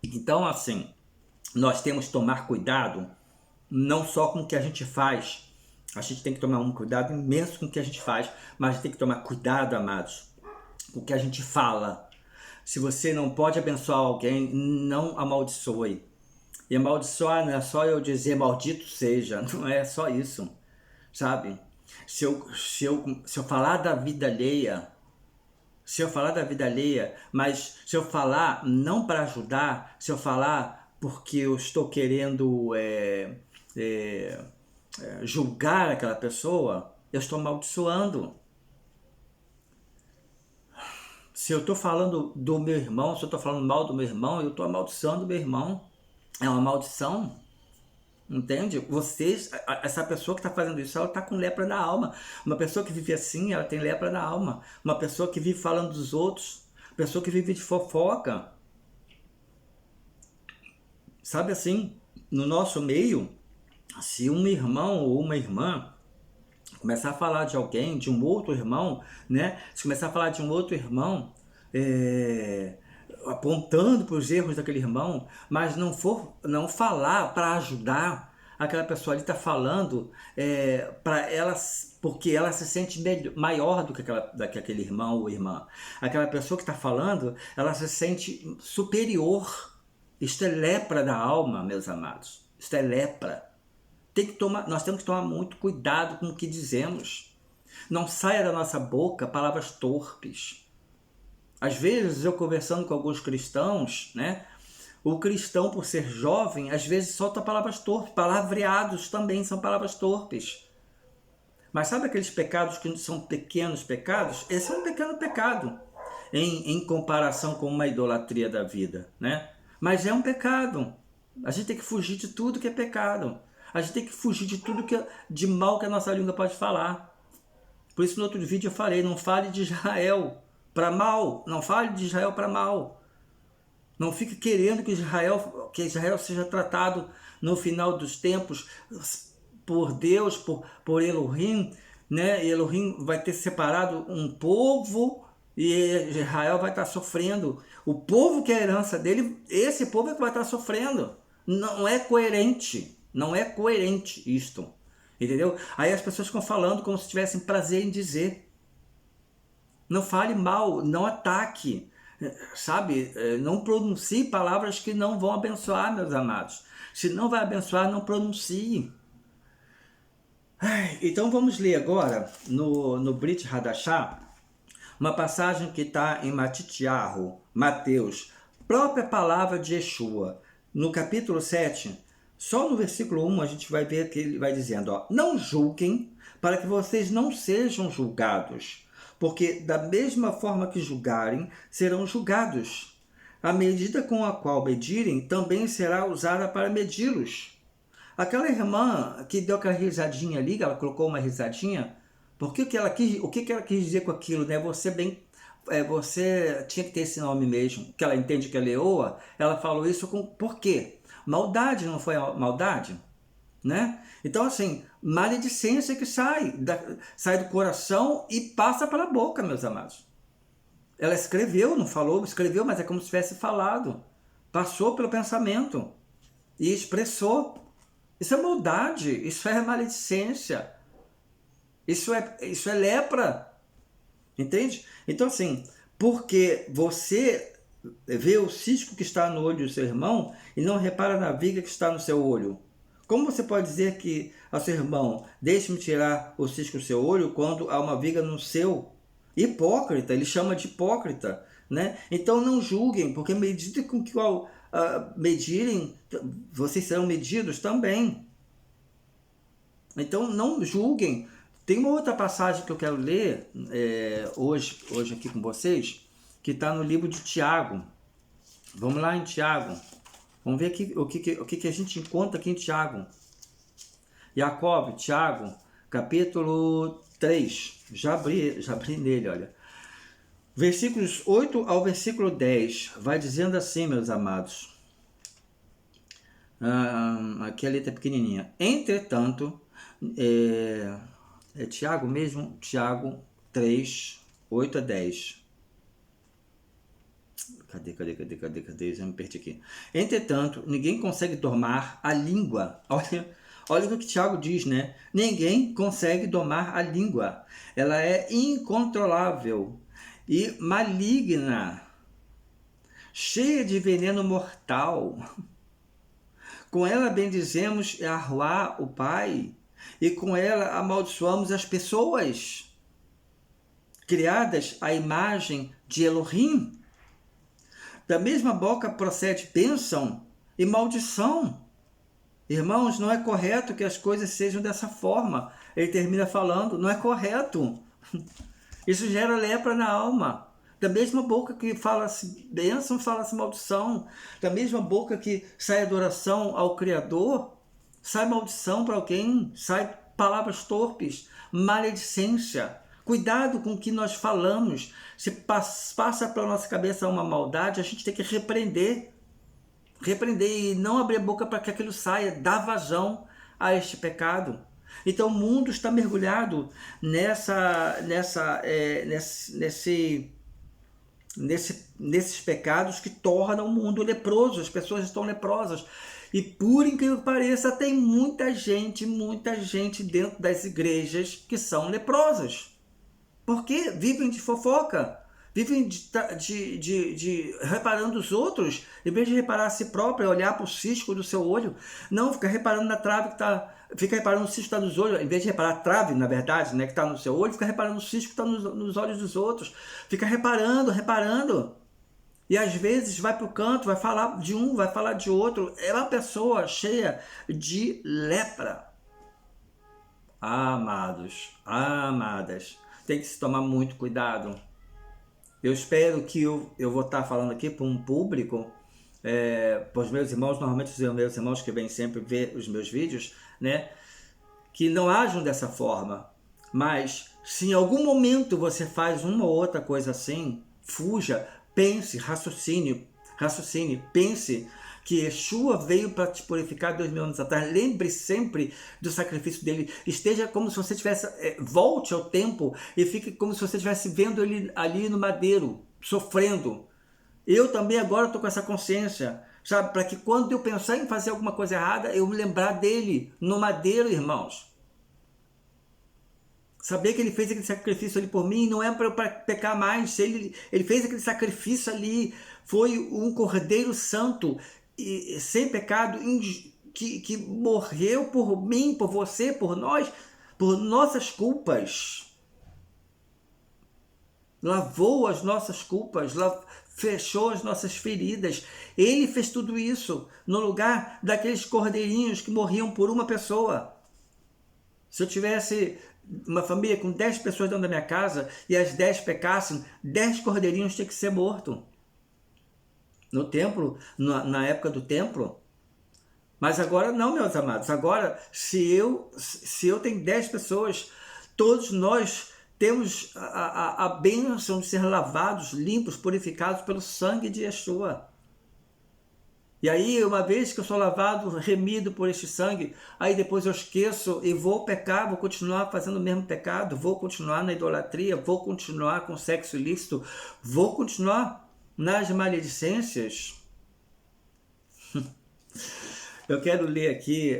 Então, assim, nós temos que tomar cuidado, não só com o que a gente faz. A gente tem que tomar um cuidado imenso com o que a gente faz, mas tem que tomar cuidado, amados, com o que a gente fala. Se você não pode abençoar alguém, não amaldiçoe. E amaldiçoar não é só eu dizer maldito seja, não é só isso, sabe? Se eu falar da vida alheia, mas se eu falar não para ajudar, se eu falar porque eu estou querendo julgar aquela pessoa, eu estou amaldiçoando. Se eu estou falando do meu irmão, se eu estou falando mal do meu irmão, eu estou amaldiçoando o meu irmão. É uma maldição. Entende? Essa pessoa que está fazendo isso, ela está com lepra na alma. Uma pessoa que vive assim, ela tem lepra na alma. Uma pessoa que vive falando dos outros, pessoa que vive de fofoca. Sabe assim, no nosso meio, se um irmão ou uma irmã começar a falar de alguém, de um outro irmão, né? Se começar a falar de um outro irmão, apontando para os erros daquele irmão, mas não falar para ajudar, aquela pessoa ali está falando para ela, porque ela se sente maior do que aquele irmão ou irmã. Aquela pessoa que está falando, ela se sente superior. Isto é lepra da alma, meus amados. Isto é lepra. Nós temos que tomar muito cuidado com o que dizemos. Não saia da nossa boca palavras torpes. Às vezes, eu conversando com alguns cristãos, né? O cristão, por ser jovem, às vezes solta palavras torpes. Palavreados também são palavras torpes. Mas sabe aqueles pecados que são pequenos pecados? Esse é um pequeno pecado em comparação com uma idolatria da vida, né? Mas é um pecado. A gente tem que fugir de tudo que é pecado. A gente tem que fugir de tudo de mal que a nossa língua pode falar. Por isso, no outro vídeo eu falei, não fale de Israel para mal. Não fale de Israel para mal. Não fique querendo que Israel seja tratado no final dos tempos por Deus, por Elohim, né? Elohim vai ter separado um povo e Israel vai estar sofrendo. O povo que é a herança dele, esse povo é que vai estar sofrendo. Não é coerente. Não é coerente isto. Entendeu? Aí as pessoas ficam falando como se tivessem prazer em dizer. Não fale mal, não ataque. Sabe? Não pronuncie palavras que não vão abençoar, meus amados. Se não vai abençoar, não pronuncie. Então vamos ler agora no Brit Hadashah, uma passagem que está em Matitiahu, Mateus, própria palavra de Yeshua, no capítulo 7, só no versículo 1 a gente vai ver que ele vai dizendo, ó, não julguem para que vocês não sejam julgados, porque da mesma forma que julgarem, serão julgados. A medida com a qual medirem também será usada para medi-los. Aquela irmã que deu aquela risadinha ali, ela colocou uma risadinha, o que ela quis dizer com aquilo, né? Você tinha que ter esse nome mesmo, que ela entende que é leoa, ela falou isso por quê? Maldade, não foi maldade? Né? Então, assim, maledicência que sai do coração e passa pela boca, meus amados. Ela escreveu, não falou, escreveu, mas é como se tivesse falado. Passou pelo pensamento e expressou. Isso é maldade, isso é maledicência. Isso é lepra. Entende? Então, assim, Porque você vê o cisco que está no olho do seu irmão e não repara na viga que está no seu olho. Como você pode dizer que ao seu irmão, deixe-me tirar o cisco do seu olho, quando há uma viga no seu? Hipócrita, ele chama de hipócrita, né? Então não julguem, porque medida com que medirem, vocês serão medidos também. Então não julguem. Tem uma outra passagem que eu quero ler hoje aqui com vocês, que está no livro de Tiago. Vamos lá em Tiago. Vamos ver aqui, o que a gente encontra aqui em Tiago. Jacob, Tiago, capítulo 3. Já abri nele, olha. Versículos 8 ao versículo 10. Vai dizendo assim, meus amados. Aqui a letra é pequenininha. Entretanto, é Tiago mesmo? Tiago 3, 8 a 10. Cadê? Já me perdi aqui. Entretanto, ninguém consegue domar a língua. Olha o que Tiago diz, né? Ninguém consegue domar a língua. Ela é incontrolável e maligna, cheia de veneno mortal. Com ela bendizemos Yahuwá, o Pai, e com ela amaldiçoamos as pessoas criadas à imagem de Elohim. Da mesma boca procede bênção e maldição. Irmãos, não é correto que as coisas sejam dessa forma. Ele termina falando, não é correto. Isso gera lepra na alma. Da mesma boca que fala-se bênção, fala-se maldição. Da mesma boca que sai adoração ao Criador, sai maldição para alguém, sai palavras torpes, maledicência. Cuidado com o que nós falamos. Se passa pela nossa cabeça uma maldade, a gente tem que repreender e não abrir a boca para que aquilo saia, dar vazão a este pecado. Então o mundo está mergulhado nesses pecados que tornam o mundo leproso. As pessoas estão leprosas. E por incrível que pareça, tem muita gente dentro das igrejas que são leprosas. Porque vivem de fofoca, vivem de reparando os outros, em vez de reparar a si próprio, olhar para o cisco do seu olho. Não, fica reparando na trave que está, fica reparando o cisco que está nos olhos, em vez de reparar a trave, na verdade, né, que está no seu olho, fica reparando o cisco que está nos olhos dos outros. Fica reparando. E às vezes vai para o canto, vai falar de um, vai falar de outro. É uma pessoa cheia de lepra. Amados, amadas, tem que se tomar muito cuidado. Eu espero que eu vou estar falando aqui para um público, para os meus irmãos, normalmente os meus irmãos que vêm sempre ver os meus vídeos, né, que não ajam dessa forma. Mas se em algum momento você faz uma ou outra coisa assim, fuja, pense, raciocine, pense que Yeshua veio para te purificar 2000 anos atrás. Lembre sempre do sacrifício dele. Esteja como se você tivesse, volte ao tempo e fique como se você estivesse vendo ele ali no madeiro, sofrendo. Eu também agora estou com essa consciência, sabe? Para que quando eu pensar em fazer alguma coisa errada, eu me lembrar dele no madeiro, irmãos. Saber que ele fez aquele sacrifício ali por mim, não é para eu pecar mais. Se ele fez aquele sacrifício ali, foi um Cordeiro Santo, e sem pecado, que morreu por mim, por você, por nós, por nossas culpas. Lavou as nossas culpas, fechou as nossas feridas. Ele fez tudo isso no lugar daqueles cordeirinhos que morriam por uma pessoa. Se eu tivesse uma família com 10 pessoas dentro da minha casa e as 10 pecassem, 10 cordeirinhos tinham que ser mortos. No templo, na época do templo. Mas agora não, meus amados. Agora, se eu tenho 10 pessoas, todos nós temos a bênção de ser lavados, limpos, purificados pelo sangue de Yeshua. E aí, uma vez que eu sou lavado, remido por este sangue, aí depois eu esqueço e vou pecar, vou continuar fazendo o mesmo pecado, vou continuar na idolatria, vou continuar com sexo ilícito, vou continuar nas maledicências. Eu quero ler aqui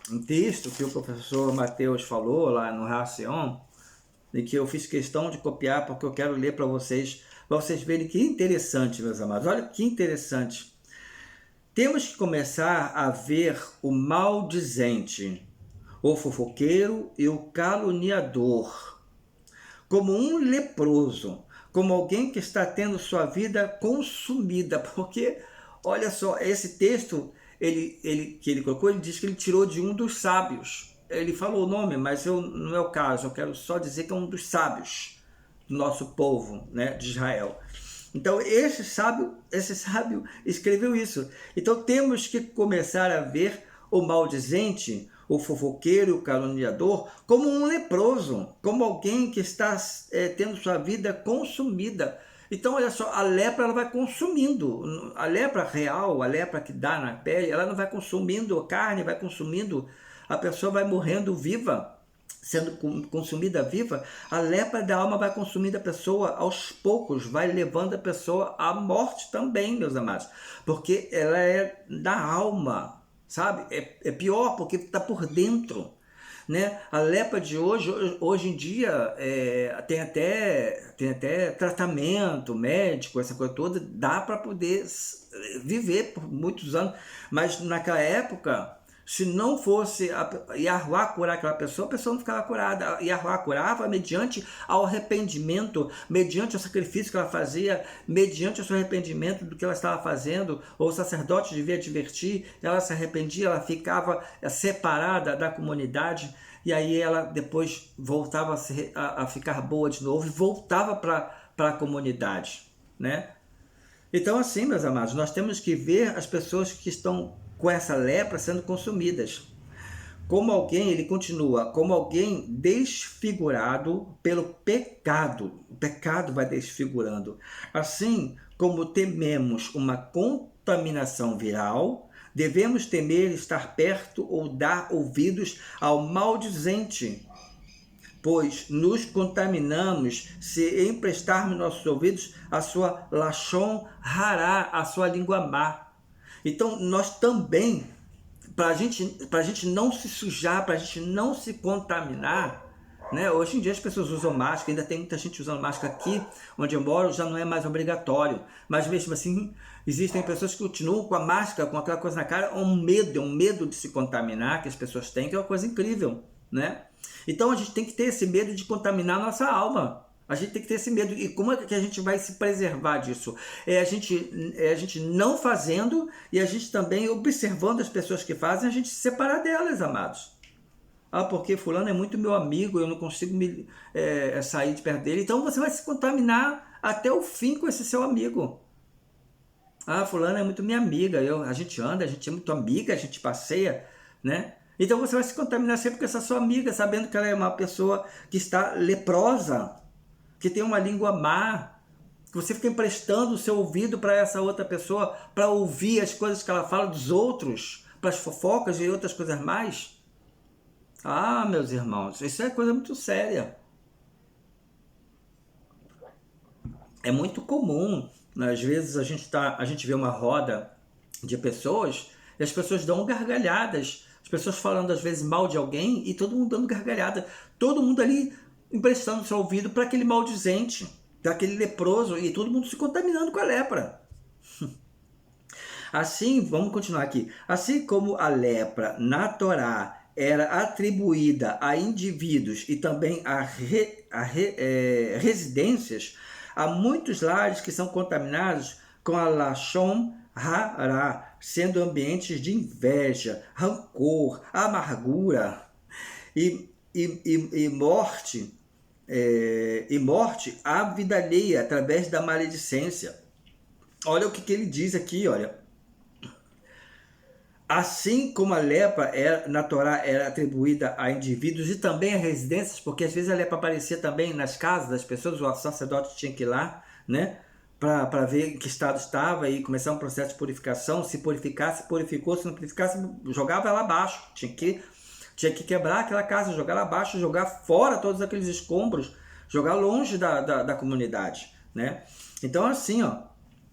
um texto que o professor Mateus falou lá no Racion, e que eu fiz questão de copiar porque eu quero ler para vocês verem que interessante, meus amados. Olha que interessante. Temos que começar a ver o maldizente, o fofoqueiro e o caluniador como um leproso, como alguém que está tendo sua vida consumida, porque, olha só, esse texto que ele colocou, ele diz que ele tirou de um dos sábios. Ele falou o nome, mas não é o caso, eu quero só dizer que é um dos sábios do nosso povo, né, de Israel. Então, esse sábio escreveu isso. Então, temos que começar a ver o maldizente, o fofoqueiro, o caluniador, como um leproso, como alguém que está tendo sua vida consumida. Então, olha só, a lepra ela vai consumindo. A lepra real, a lepra que dá na pele, ela não vai consumindo a carne, vai consumindo, a pessoa vai morrendo viva, sendo consumida viva. A lepra da alma vai consumindo a pessoa aos poucos, vai levando a pessoa à morte também, meus amados, porque ela é da alma. Sabe? É pior porque está por dentro, né? A lepra de hoje em dia tem até tratamento médico, essa coisa toda, dá para poder viver por muitos anos, mas naquela época, se não fosse Yahuwah curar aquela pessoa, a pessoa não ficava curada. Yahuwah curava mediante ao arrependimento, mediante o sacrifício que ela fazia, mediante o seu arrependimento do que ela estava fazendo. Ou o sacerdote devia advertir, ela se arrependia, ela ficava separada da comunidade, e aí ela depois voltava a ficar boa de novo e voltava para a comunidade, né? Então, assim, meus amados, nós temos que ver as pessoas que estão com essa lepra sendo consumidas. Como alguém, ele continua, como alguém desfigurado pelo pecado. O pecado vai desfigurando. Assim como tememos uma contaminação viral, devemos temer estar perto ou dar ouvidos ao maldizente, pois nos contaminamos se emprestarmos nossos ouvidos à sua lashon hará, à sua língua má. Então, nós também, para a gente não se sujar, para a gente não se contaminar, né? Hoje em dia as pessoas usam máscara, ainda tem muita gente usando máscara aqui, onde eu moro, já não é mais obrigatório. Mas mesmo assim, existem pessoas que continuam com a máscara, com aquela coisa na cara, um medo de se contaminar que as pessoas têm, que é uma coisa incrível, né? Então, a gente tem que ter esse medo de contaminar a nossa alma. A gente tem que ter esse medo. E como é que a gente vai se preservar disso? É a gente não fazendo e a gente também observando as pessoas que fazem, a gente se separar delas, amados. Ah, porque fulano é muito meu amigo, eu não consigo sair de perto dele. Então você vai se contaminar até o fim com esse seu amigo. Ah, fulano é muito minha amiga, a gente anda, a gente é muito amiga, a gente passeia, né? Então você vai se contaminar sempre com essa sua amiga, sabendo que ela é uma pessoa que está leprosa, que tem uma língua má, que você fica emprestando o seu ouvido para essa outra pessoa, para ouvir as coisas que ela fala dos outros, para as fofocas e outras coisas mais. Ah, meus irmãos, isso é coisa muito séria. É muito comum, né? Às vezes a gente vê uma roda de pessoas e as pessoas dão gargalhadas, as pessoas falando às vezes mal de alguém e todo mundo dando gargalhada, todo mundo ali emprestando seu ouvido para aquele maldizente, para aquele leproso, e todo mundo se contaminando com a lepra. Assim, vamos continuar aqui. Assim como a lepra na Torá era atribuída a indivíduos e também a residências, há muitos lares que são contaminados com a lashon hará, sendo ambientes de inveja, rancor, amargura e morte, à vida alheia através da maledicência. Olha o que ele diz aqui, olha. Assim como a lepra na Torá era atribuída a indivíduos e também a residências, porque às vezes a lepra aparecia também nas casas das pessoas, o sacerdote tinha que ir lá, né, para ver em que estado estava e começar um processo de purificação. Se purificasse, purificou; se não purificasse, jogava ela abaixo. Tinha que quebrar aquela casa, jogar lá abaixo, jogar fora todos aqueles escombros, jogar longe da comunidade, né? Então, assim,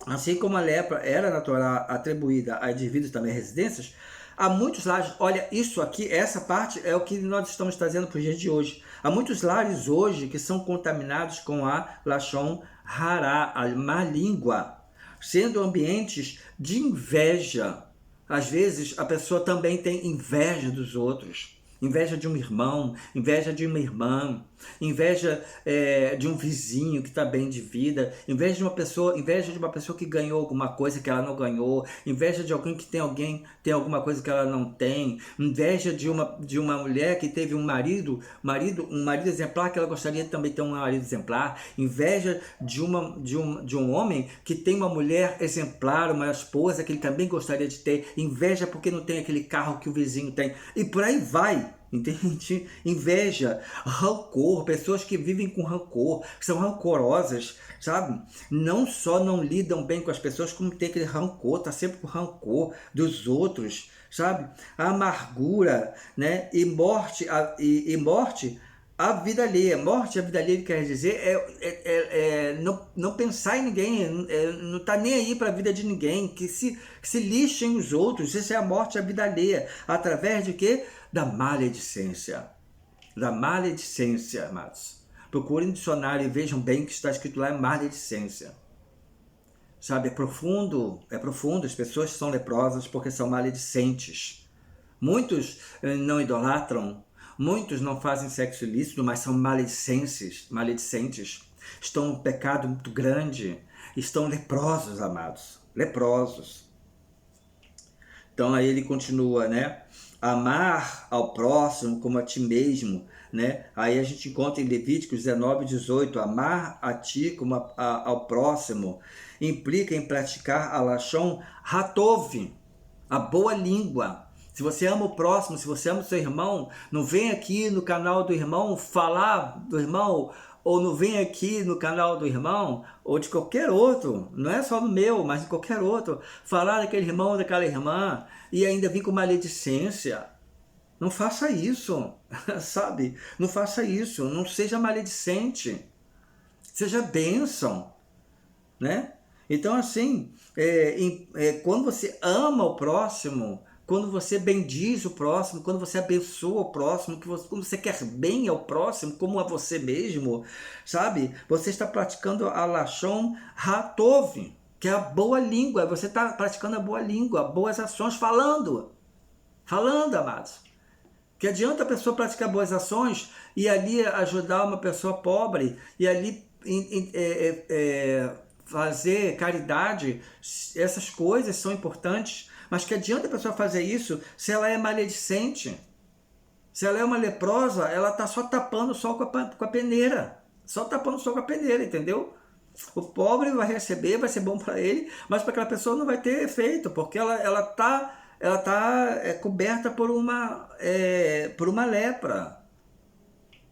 assim como a lepra era na Torá atribuída a indivíduos também residências, há muitos lares. Olha, isso aqui, essa parte é o que nós estamos trazendo para os dias de hoje. Há muitos lares hoje que são contaminados com a Lashon Hará, a má língua, sendo ambientes de inveja. Às vezes a pessoa também tem inveja dos outros, inveja de um irmão, inveja de uma irmã, inveja de um vizinho que está bem de vida, inveja de uma pessoa que ganhou alguma coisa que ela não ganhou, inveja de alguém que tem alguma coisa que ela não tem, inveja de uma mulher que teve um marido exemplar que ela gostaria de também ter um marido exemplar, inveja de um homem que tem uma mulher exemplar, uma esposa que ele também gostaria de ter, inveja porque não tem aquele carro que o vizinho tem, e por aí vai. Entende? Inveja, rancor, pessoas que vivem com rancor, que são rancorosas, sabe? Não só não lidam bem com as pessoas, como tem aquele rancor, tá sempre com rancor dos outros, sabe? A amargura, né? E morte, a vida alheia. Morte, a vida alheia, quer dizer, não pensar em ninguém, não tá nem aí para a vida de ninguém, que se lixem os outros. Isso é a morte, a vida alheia. Através de quê? Da maledicência. Da maledicência, amados. Procurem no dicionário e vejam bem o que está escrito lá, é maledicência. Sabe, é profundo, as pessoas são leprosas porque são maledicentes. Muitos não idolatram, muitos não fazem sexo ilícito, mas são maledicentes. Estão num pecado muito grande, estão leprosos, amados, leprosos. Então aí ele continua, né? Amar ao próximo como a ti mesmo, né? Aí a gente encontra em Levíticos 19:18, amar a ti como ao próximo, implica em praticar a Lashon Hatov, a boa língua. Se você ama o próximo, se você ama o seu irmão, não vem aqui no canal do irmão falar do irmão, ou não vem aqui no canal do irmão, ou de qualquer outro, não é só no meu, mas de qualquer outro, falar daquele irmão ou daquela irmã, e ainda vir com maledicência. Não faça isso, sabe? Não faça isso, não seja maledicente, seja bênção, né? Então assim, quando você ama o próximo, quando você bendiz o próximo, quando você abençoa o próximo, quando você quer bem ao próximo, como a você mesmo, sabe? Você está praticando a Lashon Hatov, que é a boa língua. Você está praticando a boa língua, boas ações, falando, amados. Que adianta a pessoa praticar boas ações e ali ajudar uma pessoa pobre, e ali fazer caridade, essas coisas são importantes, mas que adianta a pessoa fazer isso se ela é maledicente? Se ela é uma leprosa, ela está só tapando o sol com a peneira. Só tapando o sol com a peneira, entendeu? O pobre vai receber, vai ser bom para ele, mas para aquela pessoa não vai ter efeito, porque ela tá coberta por uma lepra.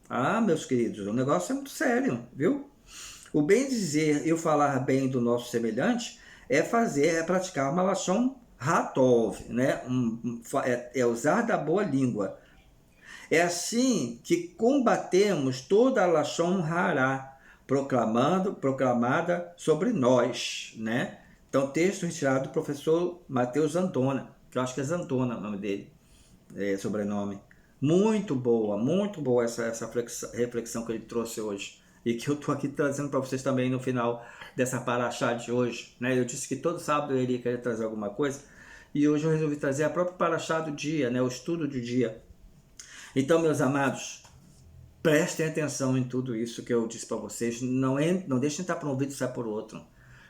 Ah, meus queridos, o negócio é muito sério, viu? O bem dizer e o falar bem do nosso semelhante é praticar uma Lashon Hatov, né? Usar da boa língua. É assim que combatemos toda a Lashon Hará, proclamada sobre nós, né? Então, texto retirado do professor Mateus Zantona, que eu acho que é Zantona o nome dele, sobrenome. Muito boa essa reflexão que ele trouxe hoje. E que eu estou aqui trazendo para vocês também no final dessa paraxá de hoje, né? Eu disse que todo sábado eu iria querer trazer alguma coisa, e hoje eu resolvi trazer a própria paraxá do dia, né? O estudo do dia. Então, meus amados, prestem atenção em tudo isso que eu disse para vocês. Não deixem entrar por um ouvido e sair por outro.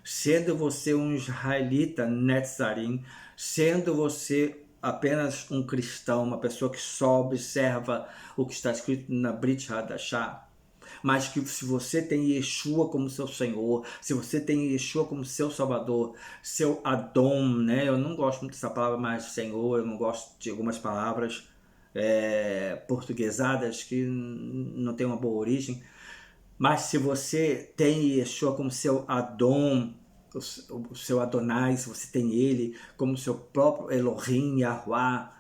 Sendo você um israelita netzarim, sendo você apenas um cristão, uma pessoa que só observa o que está escrito na Brit Hadashah, mas que se você tem Yeshua como seu Senhor, se você tem Yeshua como seu Salvador, seu Adom, né? Eu não gosto muito dessa palavra mais Senhor, eu não gosto de algumas palavras portuguesadas que não tem uma boa origem, mas se você tem Yeshua como seu Adom, o seu Adonai, se você tem ele como seu próprio Elohim, Yahuwah,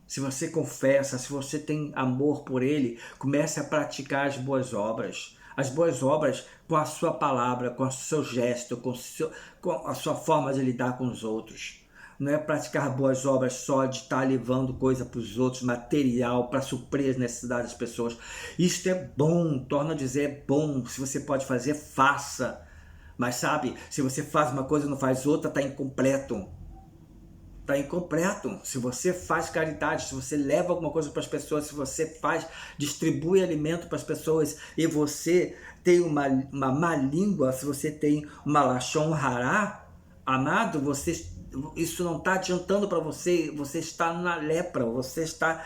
se você confessa, se você tem amor por ele, comece a praticar as boas obras. As boas obras com a sua palavra, com o seu gesto, com a sua forma de lidar com os outros. não é praticar boas obras só de estar levando coisa para os outros, material, para suprir as necessidades das pessoas. Isto é bom, torno a dizer, é bom. Se você pode fazer, faça. Mas sabe, se você faz uma coisa e não faz outra, está incompleto. Está incompleto. Se você faz caridade, se você leva alguma coisa para as pessoas, se você distribui alimento para as pessoas e você tem uma má língua, se você tem uma lashon hará, amado, isso não está adiantando para você, você está na lepra, você está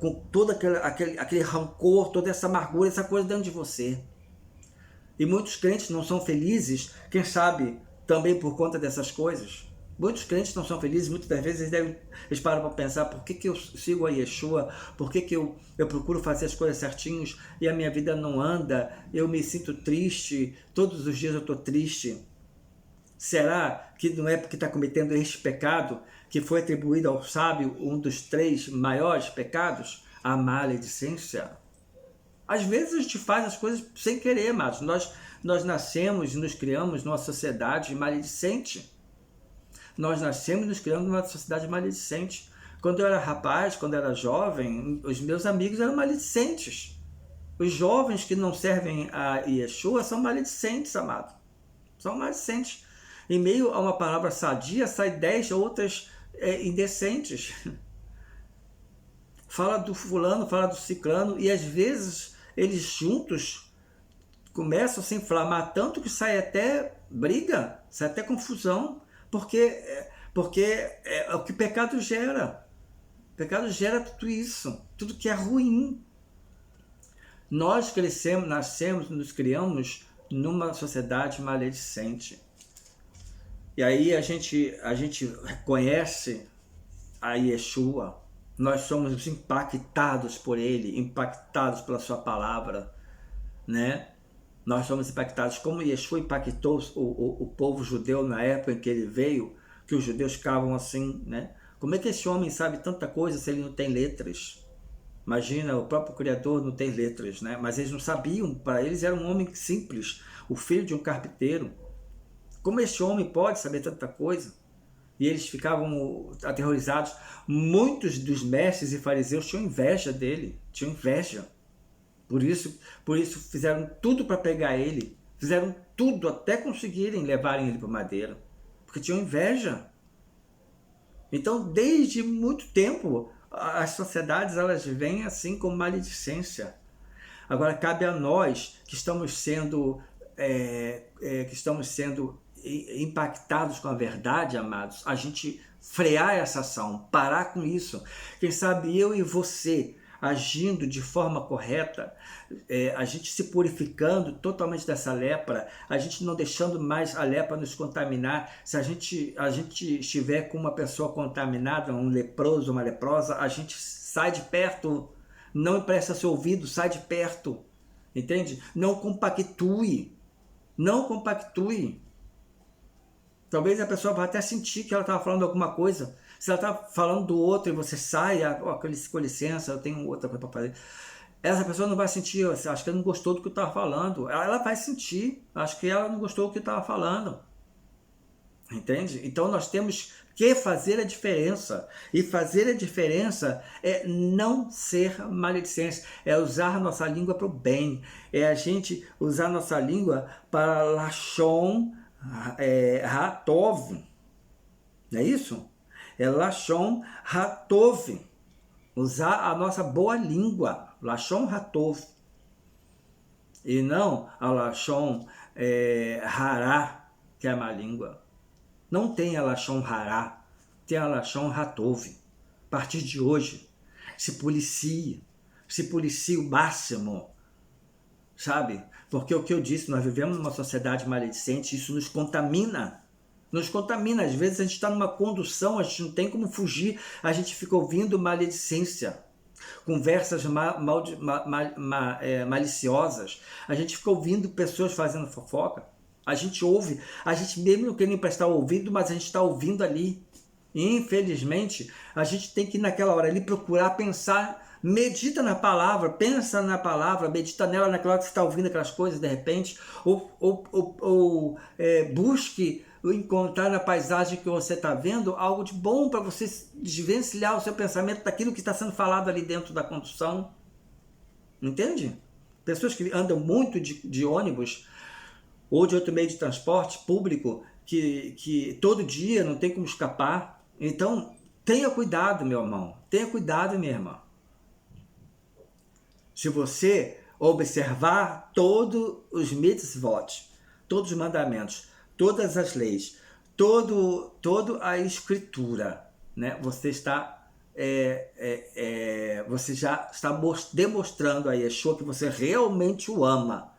com todo aquele rancor, toda essa amargura, essa coisa dentro de você. E muitos crentes não são felizes, quem sabe, também por conta dessas coisas. Muitos crentes não são felizes, muitas das vezes eles param para pensar, por que eu sigo a Yeshua, por que eu procuro fazer as coisas certinhos e a minha vida não anda, eu me sinto triste, todos os dias eu estou triste. Será que não é porque está cometendo este pecado, que foi atribuído ao sábio um dos 3 maiores pecados, a maledicência? Às vezes a gente faz as coisas sem querer, amados. Nós nascemos e nos criamos numa sociedade maledicente. Nós nascemos e nos criamos numa sociedade maledicente. Quando eu era rapaz, quando eu era jovem, os meus amigos eram maledicentes. Os jovens que não servem a Yeshua são maledicentes, amado. São maledicentes. Em meio a uma palavra sadia, sai 10 outras indecentes. Fala do fulano, fala do ciclano, e às vezes eles juntos começam a se inflamar tanto que sai até briga, sai até confusão, porque é o que o pecado gera. O pecado gera tudo isso, tudo que é ruim. Nós crescemos, nascemos, nos criamos numa sociedade maledicente. E aí a gente reconhece a Yeshua, nós somos impactados por ele, impactados pela sua palavra, né? Nós somos impactados, como Yeshua impactou o povo judeu na época em que ele veio, que os judeus ficavam assim, né? Como é que esse homem sabe tanta coisa se ele não tem letras? Imagina, o próprio Criador não tem letras, né? Mas eles não sabiam, para eles era um homem simples, o filho de um carpinteiro. Como esse homem pode saber tanta coisa? E eles ficavam aterrorizados. Muitos dos mestres e fariseus tinham inveja dele, tinham inveja. Por isso fizeram tudo para pegar ele, fizeram tudo até conseguirem levarem ele para o madeiro, porque tinham inveja. Então, desde muito tempo, as sociedades elas vêm assim com maledicência. Agora, cabe a nós que estamos sendo impactados com a verdade, amados, a gente frear essa ação, parar com isso. Quem sabe eu e você, agindo de forma correta, a gente se purificando totalmente dessa lepra, a gente não deixando mais a lepra nos contaminar. Se a gente estiver com uma pessoa contaminada, um leproso, uma leprosa, a gente sai de perto, não empresta seu ouvido, sai de perto, entende? Não compactue, não compactue. Talvez a pessoa vá até sentir que ela estava falando alguma coisa. Se ela está falando do outro e você sai, com licença, eu tenho outra coisa para fazer. Essa pessoa não vai sentir, acho que ela não gostou do que eu estava falando. Ela vai sentir, acho que ela não gostou do que eu estava falando. Entende? Então nós temos que fazer a diferença. E fazer a diferença é não ser maledicência, é usar a nossa língua para o bem. É a gente usar a nossa língua para lashon hatov. Não é isso? É lashon hatov. Usar a nossa boa língua, lashon hatov. E não a lashon hará, que é a má língua. Não tem a lashon hará, tem a lashon hatov. A partir de hoje, se policie o máximo, sabe? Porque o que eu disse, nós vivemos numa sociedade maledicente, isso nos contamina. Às vezes a gente está numa condução, a gente não tem como fugir, a gente fica ouvindo maledicência, conversas maliciosas, a gente fica ouvindo pessoas fazendo fofoca, a gente ouve, a gente mesmo não quer nem prestar o ouvido, mas a gente está ouvindo ali. E, infelizmente, a gente tem que naquela hora ali procurar pensar, medita na palavra, pensa na palavra, medita nela naquela hora que você está ouvindo aquelas coisas de repente, ou busque encontrar na paisagem que você está vendo algo de bom para você desvencilhar o seu pensamento daquilo que está sendo falado ali dentro da condução. Entende? Pessoas que andam muito de ônibus ou de outro meio de transporte público que todo dia não tem como escapar. Então, tenha cuidado, meu irmão. Tenha cuidado, minha irmã. Se você observar todos os mitzvot, todos os mandamentos, todas as leis, toda a escritura, né? Você já está demonstrando a Yeshua que você realmente o ama.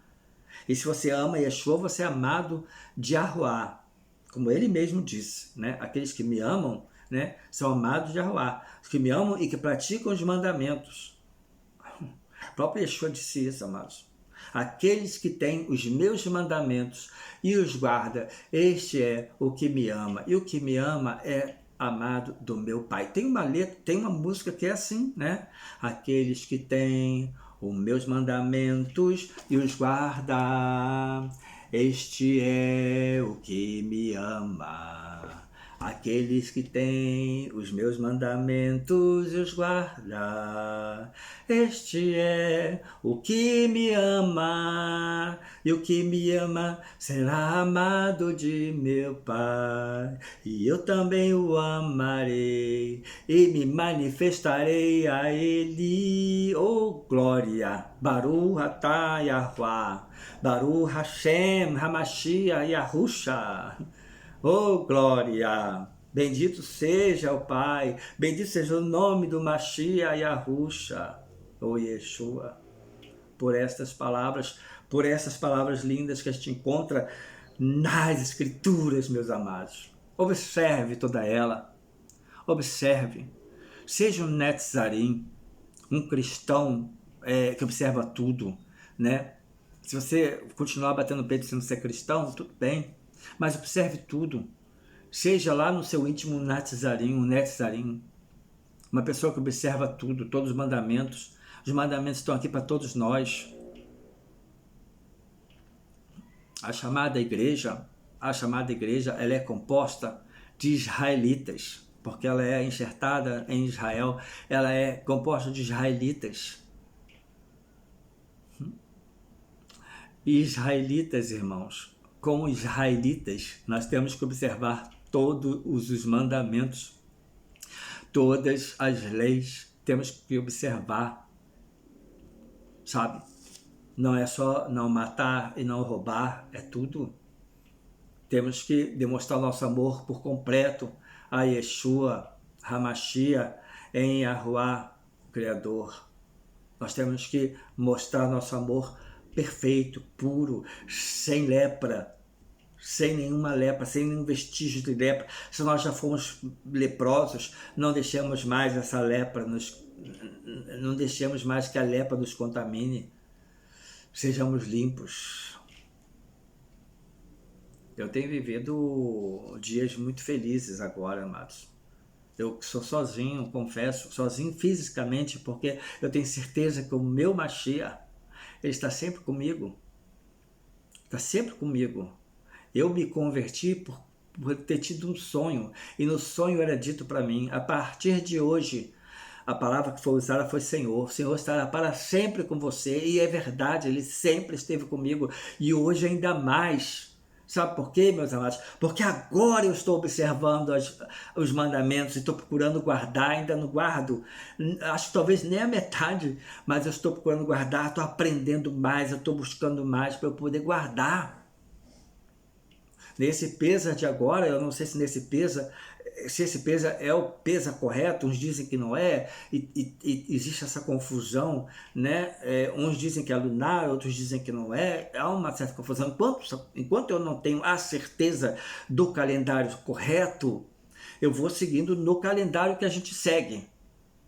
E se você ama Yeshua, você é amado de Yahuá, como ele mesmo disse, né? Aqueles que me amam, né, são amados de Yahuá, os que me amam e que praticam os mandamentos. O próprio Yeshua disse isso, amados. Aqueles que têm os meus mandamentos e os guarda, este é o que me ama. E o que me ama é amado do meu Pai. Tem uma letra, tem uma música que é assim, né? Aqueles que têm os meus mandamentos e os guarda, este é o que me ama. Aqueles que têm os meus mandamentos e os guarda, este é o que me ama, e o que me ama será amado de meu Pai, e eu também o amarei, e me manifestarei a ele. Oh glória, Baruch atah Yahuwah, Baruch Hashem Hamashiach Yahusha. Oh glória! Bendito seja o Pai, bendito seja o nome do Mashiach Yahusha, ou Yeshua, por essas palavras lindas que a gente encontra nas Escrituras, meus amados. Observe toda ela, observe, seja um netzarim, um cristão que observa tudo, né? Se você continuar batendo o peito sem ser cristão, tudo bem. Mas observe tudo. Seja lá no seu íntimo um netzarim, uma pessoa que observa tudo, todos os mandamentos. Os mandamentos estão aqui para todos nós. A chamada igreja, ela é composta de israelitas, porque ela é enxertada em Israel, ela é composta de israelitas. Israelitas, irmãos. Como israelitas, nós temos que observar todos os mandamentos, todas as leis, temos que observar, sabe? Não é só não matar e não roubar, é tudo. Temos que demonstrar nosso amor por completo a Yeshua, Hamashiach, em Yahuwá, o Criador. Nós temos que mostrar nosso amor perfeito, puro, sem lepra, sem nenhuma lepra, sem nenhum vestígio de lepra. Se nós já fomos leprosos, não deixemos mais essa lepra, não deixemos mais que a lepra nos contamine. Sejamos limpos. Eu tenho vivido dias muito felizes agora, amados. Eu sou sozinho, confesso, sozinho fisicamente, porque eu tenho certeza que o meu Mashiach, ele está sempre comigo. Está sempre comigo. Eu me converti por ter tido um sonho. E no sonho era dito para mim, a partir de hoje, a palavra que foi usada foi Senhor. O Senhor estará para sempre com você. E é verdade, Ele sempre esteve comigo. E hoje ainda mais. Sabe por quê, meus amados? Porque agora eu estou observando os mandamentos e estou procurando guardar, ainda não guardo, acho que talvez nem a metade, mas eu estou procurando guardar, estou aprendendo mais, eu estou buscando mais para eu poder guardar. Nesse pesa de agora, eu não sei se esse pesa é o pesa correto, uns dizem que não é, e existe essa confusão, né? Uns dizem que é lunar, outros dizem que não é, há uma certa confusão. Enquanto eu não tenho a certeza do calendário correto, eu vou seguindo no calendário que a gente segue,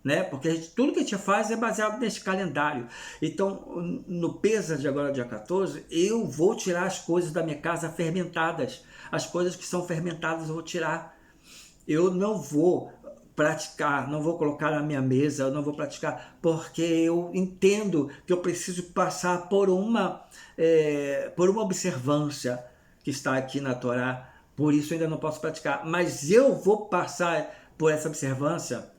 né? Porque tudo que a gente faz é baseado nesse calendário. Então, no pesa de agora, dia 14, eu vou tirar as coisas da minha casa fermentadas. As coisas que são fermentadas eu vou tirar. Eu não vou praticar, não vou colocar na minha mesa, eu não vou praticar, porque eu entendo que eu preciso passar por uma observância que está aqui na Torá, Por isso eu ainda não posso praticar. Mas eu vou passar por essa observância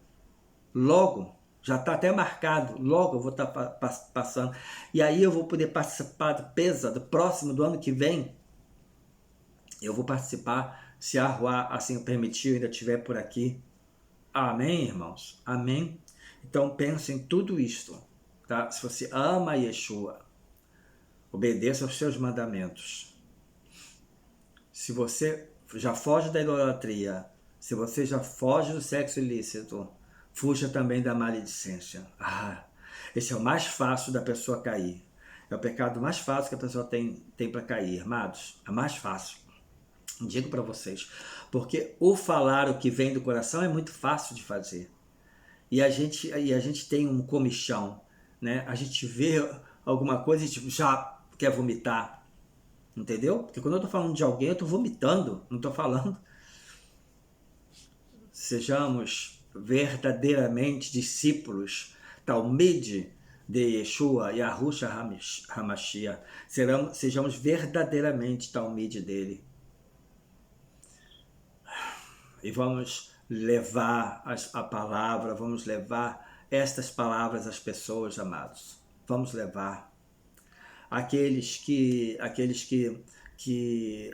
logo. Já está até marcado. Logo eu vou estar passando. E aí eu vou poder participar do PESA, do próximo, do ano que vem. Eu vou participar, se a Arruá assim o permitir, ainda estiver por aqui. Amém, irmãos? Amém? Então pense em tudo isto. Tá? Se você ama Yeshua, obedeça aos seus mandamentos. Se você já foge da idolatria, se você já foge do sexo ilícito, fuja também da maledicência. Esse é o mais fácil da pessoa cair. É o pecado mais fácil que a pessoa tem para cair, amados. É mais fácil. Digo para vocês. Porque o falar o que vem do coração é muito fácil de fazer. E a gente tem um comichão, né? A gente vê alguma coisa e tipo, já quer vomitar. Entendeu? Porque quando eu estou falando de alguém, eu estou vomitando, não estou falando. Sejamos verdadeiramente discípulos, Talmide de Yeshua e Yahushua HaMashiach. Sejamos verdadeiramente Talmide dele. E vamos levar a palavra, vamos levar estas palavras às pessoas, amados. Vamos levar. Aqueles que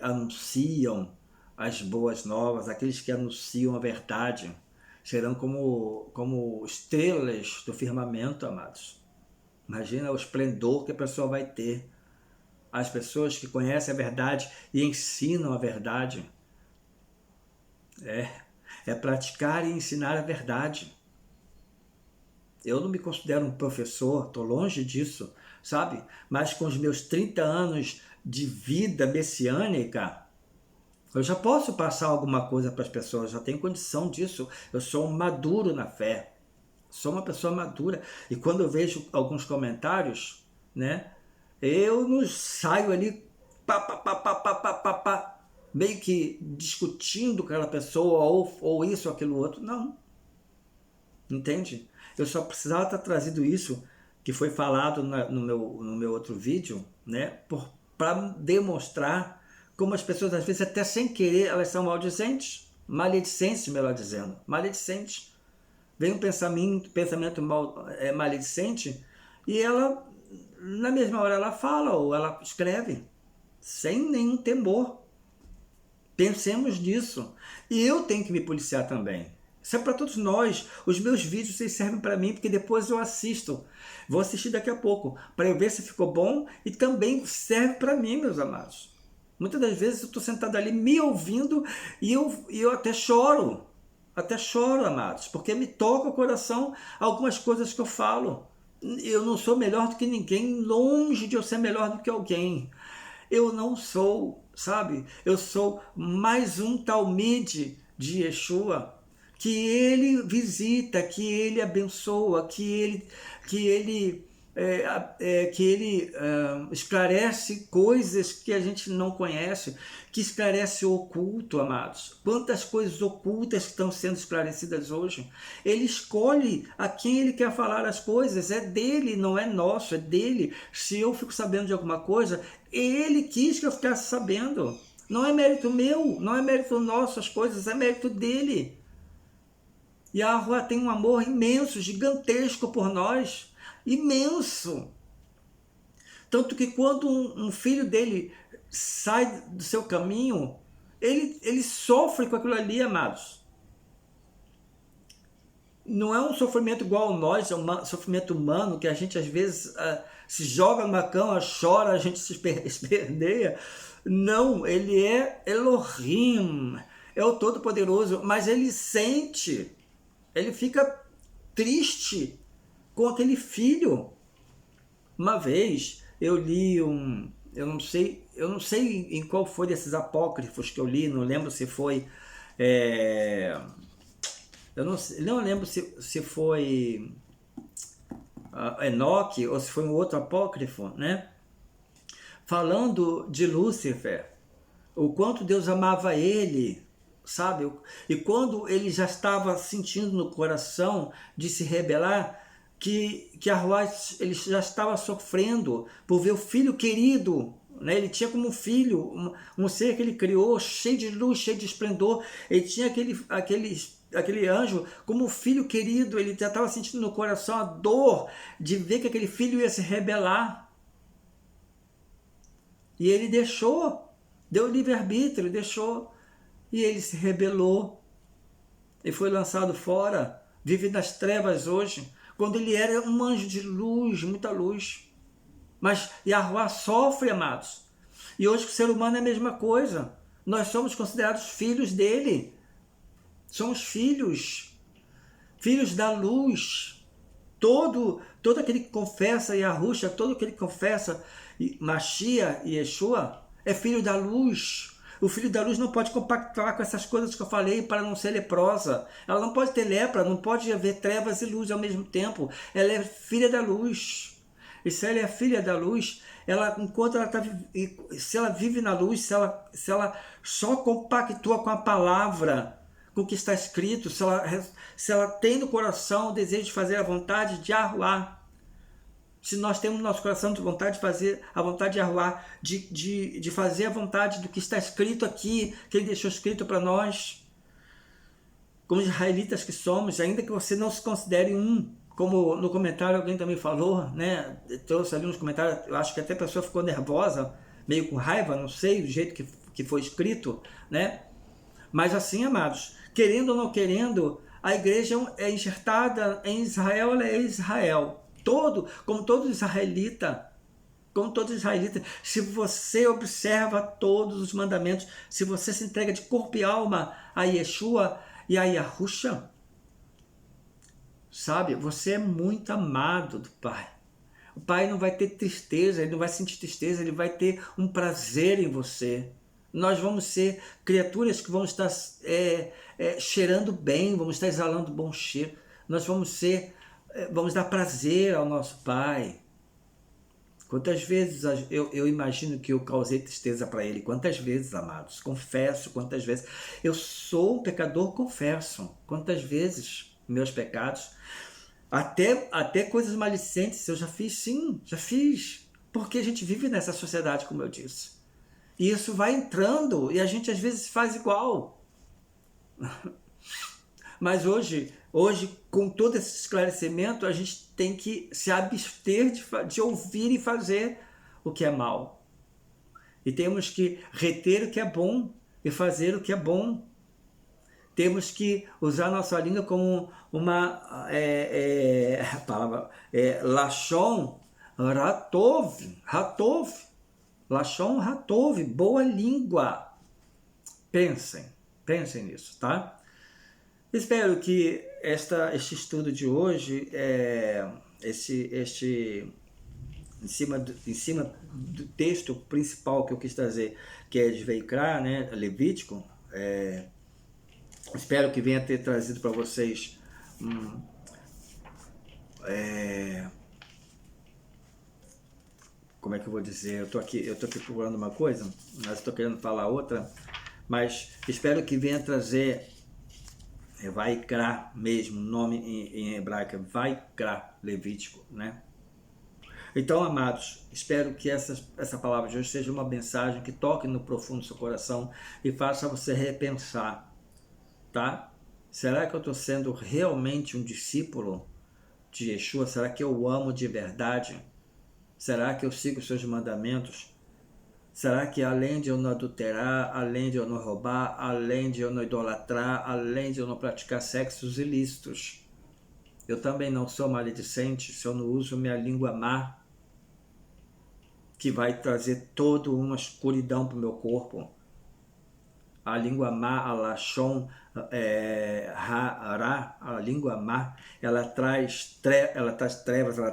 anunciam as boas novas, aqueles que anunciam a verdade, serão como estrelas do firmamento, amados. Imagina o esplendor que a pessoa vai ter. As pessoas que conhecem a verdade e ensinam a verdade. É praticar e ensinar a verdade. Eu não me considero um professor, estou longe disso, sabe? Mas com os meus 30 anos de vida messiânica, eu já posso passar alguma coisa para as pessoas, já tenho condição disso. Eu sou um maduro na fé, sou uma pessoa madura. E quando eu vejo alguns comentários, né, eu não saio ali, meio que discutindo com aquela pessoa, ou isso ou aquilo outro. Não. Entende? Eu só precisava ter trazido isso que foi falado no meu outro vídeo, né, para demonstrar como as pessoas, às vezes, até sem querer, elas são maldizentes, maledicentes, melhor dizendo, maledicentes. Vem um pensamento maledicente e ela, na mesma hora, ela fala ou ela escreve, sem nenhum temor. Pensemos nisso. E eu tenho que me policiar também. Isso é para todos nós. Os meus vídeos servem para mim, porque depois eu assisto. Vou assistir daqui a pouco, para eu ver se ficou bom, e também serve para mim, meus amados. Muitas das vezes eu estou sentado ali me ouvindo e eu até choro. Até choro, amados, porque me toca o coração algumas coisas que eu falo. Eu não sou melhor do que ninguém, longe de eu ser melhor do que alguém. Eu não sou, sabe? Eu sou mais um Talmide de Yeshua, que ele visita, que ele abençoa, que ele esclarece coisas que a gente não conhece, que esclarece o oculto, amados. Quantas coisas ocultas estão sendo esclarecidas hoje. Ele escolhe a quem ele quer falar as coisas, é dele, não é nosso, é dele. Se eu fico sabendo de alguma coisa, ele quis que eu ficasse sabendo. Não é mérito meu, não é mérito nosso as coisas, é mérito dele. E a Arruá tem um amor imenso, gigantesco por nós. Imenso. Tanto que quando um filho dele sai do seu caminho, ele sofre com aquilo ali, amados. Não é um sofrimento igual a nós, é um sofrimento humano, que a gente às vezes se joga numa cama, chora, a gente se esperneia. Não, ele é Elohim, é o Todo-Poderoso, mas ele sente, ele fica triste com aquele filho. Uma vez eu li eu não sei em qual foi desses apócrifos que eu li, não lembro se foi, eu não lembro se foi Enoque ou se foi um outro apócrifo, né? Falando de Lúcifer, o quanto Deus amava ele, sabe? E quando ele já estava sentindo no coração de se rebelar, que Arruá ele já estava sofrendo por ver o filho querido né? Ele tinha como filho um ser que ele criou, cheio de luz, cheio de esplendor. Ele tinha aquele anjo como filho querido. Ele já estava sentindo no coração a dor de ver que aquele filho ia se rebelar. E ele deixou, deu livre-arbítrio, deixou. E ele se rebelou e foi lançado fora. Vive nas trevas hoje, quando ele era um anjo de luz, muita luz. Mas Yahuwah sofre, amados. E hoje o ser humano é a mesma coisa. Nós somos considerados filhos dele. Somos filhos da luz. Todo aquele que confessa Yahushua, todo aquele que confessa Mashiach e Yeshua é filho da luz. O filho da luz não pode compactuar com essas coisas que eu falei para não ser leprosa. Ela não pode ter lepra, não pode haver trevas e luz ao mesmo tempo. Ela é filha da luz. E se ela é filha da luz, enquanto ela está, se ela vive na luz, se ela só compactua com a palavra, com o que está escrito, se ela tem no coração o desejo de fazer a vontade de Yahuwah, se nós temos no nosso coração de vontade de fazer a vontade de Yahuwah, de fazer a vontade do que está escrito aqui, que ele deixou escrito para nós, como israelitas que somos, ainda que você não se considere como no comentário alguém também falou, né? Trouxe ali nos comentários, eu acho que até a pessoa ficou nervosa, meio com raiva, não sei, do jeito que foi escrito, né? Mas assim, amados, querendo ou não querendo, a igreja é enxertada em Israel, ela é Israel. Como todo israelita, se você observa todos os mandamentos, se você se entrega de corpo e alma a Yeshua e a Yahushua, sabe, você é muito amado do Pai. O Pai não vai ter tristeza, ele não vai sentir tristeza, ele vai ter um prazer em você. Nós vamos ser criaturas que vão estar cheirando bem, vamos estar exalando bom cheiro. Nós vamos dar prazer ao nosso Pai. Quantas vezes eu imagino que eu causei tristeza para Ele? Quantas vezes, amados? Confesso quantas vezes. Eu sou um pecador, confesso. Quantas vezes meus pecados, até coisas malicentes eu já fiz, sim, já fiz. Porque a gente vive nessa sociedade, como eu disse. E isso vai entrando e a gente às vezes faz igual. Mas hoje, com todo esse esclarecimento, a gente tem que se abster de ouvir e fazer o que é mal. E temos que reter o que é bom e fazer o que é bom. Temos que usar nossa língua como uma palavra Lashon Ratov. Lashon Ratov, boa língua. Pensem nisso, tá? Espero que este estudo de hoje, em cima do texto principal que eu quis trazer, que é de Veikra, né, Levítico, espero que venha ter trazido para vocês como é que eu vou dizer? Eu tô aqui procurando uma coisa, mas estou querendo falar outra, mas espero que venha trazer Vaikra mesmo, nome em hebraico, Vaikra, Levítico, né? Então, amados, espero que essa palavra de hoje seja uma mensagem que toque no profundo do seu coração e faça você repensar, tá? Será que eu estou sendo realmente um discípulo de Yeshua? Será que eu o amo de verdade? Será que eu sigo os seus mandamentos? Será que além de eu não adulterar, além de eu não roubar, além de eu não idolatrar, além de eu não praticar sexos ilícitos, eu também não sou maledicente se eu não uso minha língua má, que vai trazer toda uma escuridão para o meu corpo? A língua má, a Lashon Hara, a língua má, ela traz trevas, ela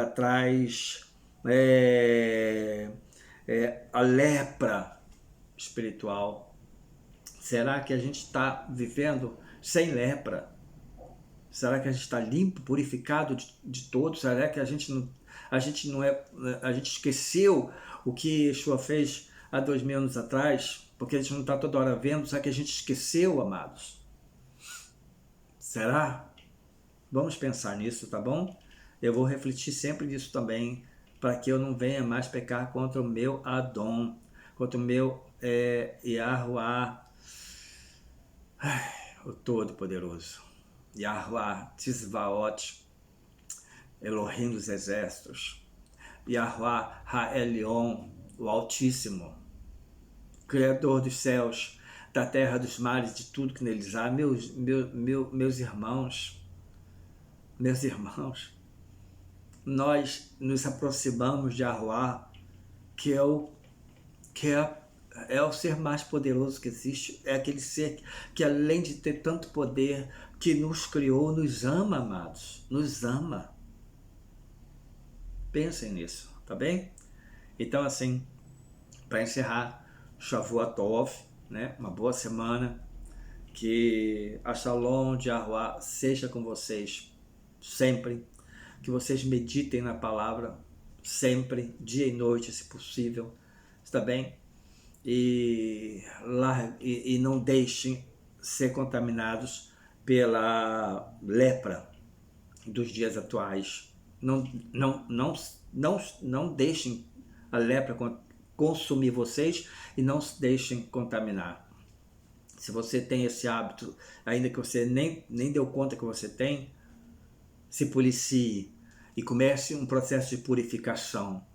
traz a lepra espiritual. Será que a gente está vivendo sem lepra? Será que a gente está limpo, purificado de todos? Será que a gente esqueceu o que Yeshua fez há 2000 anos atrás? Porque a gente não está toda hora vendo. Será que a gente esqueceu, amados? Será? Vamos pensar nisso, tá bom? Eu vou refletir sempre nisso também, para que eu não venha mais pecar contra o meu Adon, contra o meu Yahuwah, o Todo-Poderoso, Yahuwah Tzvaot, Elohim dos Exércitos, Yahuwah Ha'elion, o Altíssimo, Criador dos céus, da terra, dos mares, de tudo que neles há. Meus irmãos, nós nos aproximamos de Yahuwah, que é o ser mais poderoso que existe, é aquele ser que além de ter tanto poder, que nos criou, nos ama, amados, nos ama. Pensem nisso, tá bem? Então, assim, para encerrar, Shavua Tov, né? Uma boa semana, que a Shalom de Yahuwah seja com vocês sempre, que vocês meditem na palavra sempre, dia e noite, se possível, está bem? E não deixem ser contaminados pela lepra dos dias atuais. Não deixem a lepra consumir vocês e não se deixem contaminar. Se você tem esse hábito, ainda que você nem deu conta que você tem, se policie e comece um processo de purificação.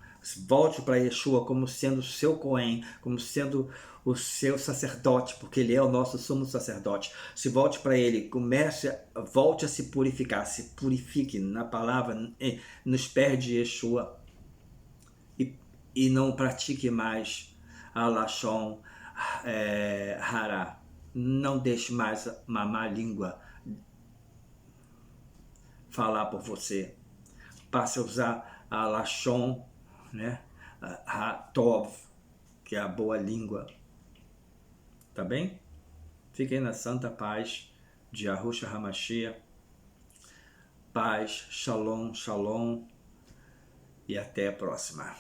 Volte para Yeshua como sendo o seu Cohen, como sendo o seu sacerdote, porque ele é o nosso sumo sacerdote. Se volte para ele, volte a se purificar, se purifique na palavra, nos pés de Yeshua, e não pratique mais a Lashon Hará. Não deixe mais uma má língua falar por você. Passe a usar a Lashon, né? A Tov, que é a boa língua. Tá bem? Fiquem na santa paz de Yahushua HaMashiach. Paz, Shalom, Shalom. E até a próxima.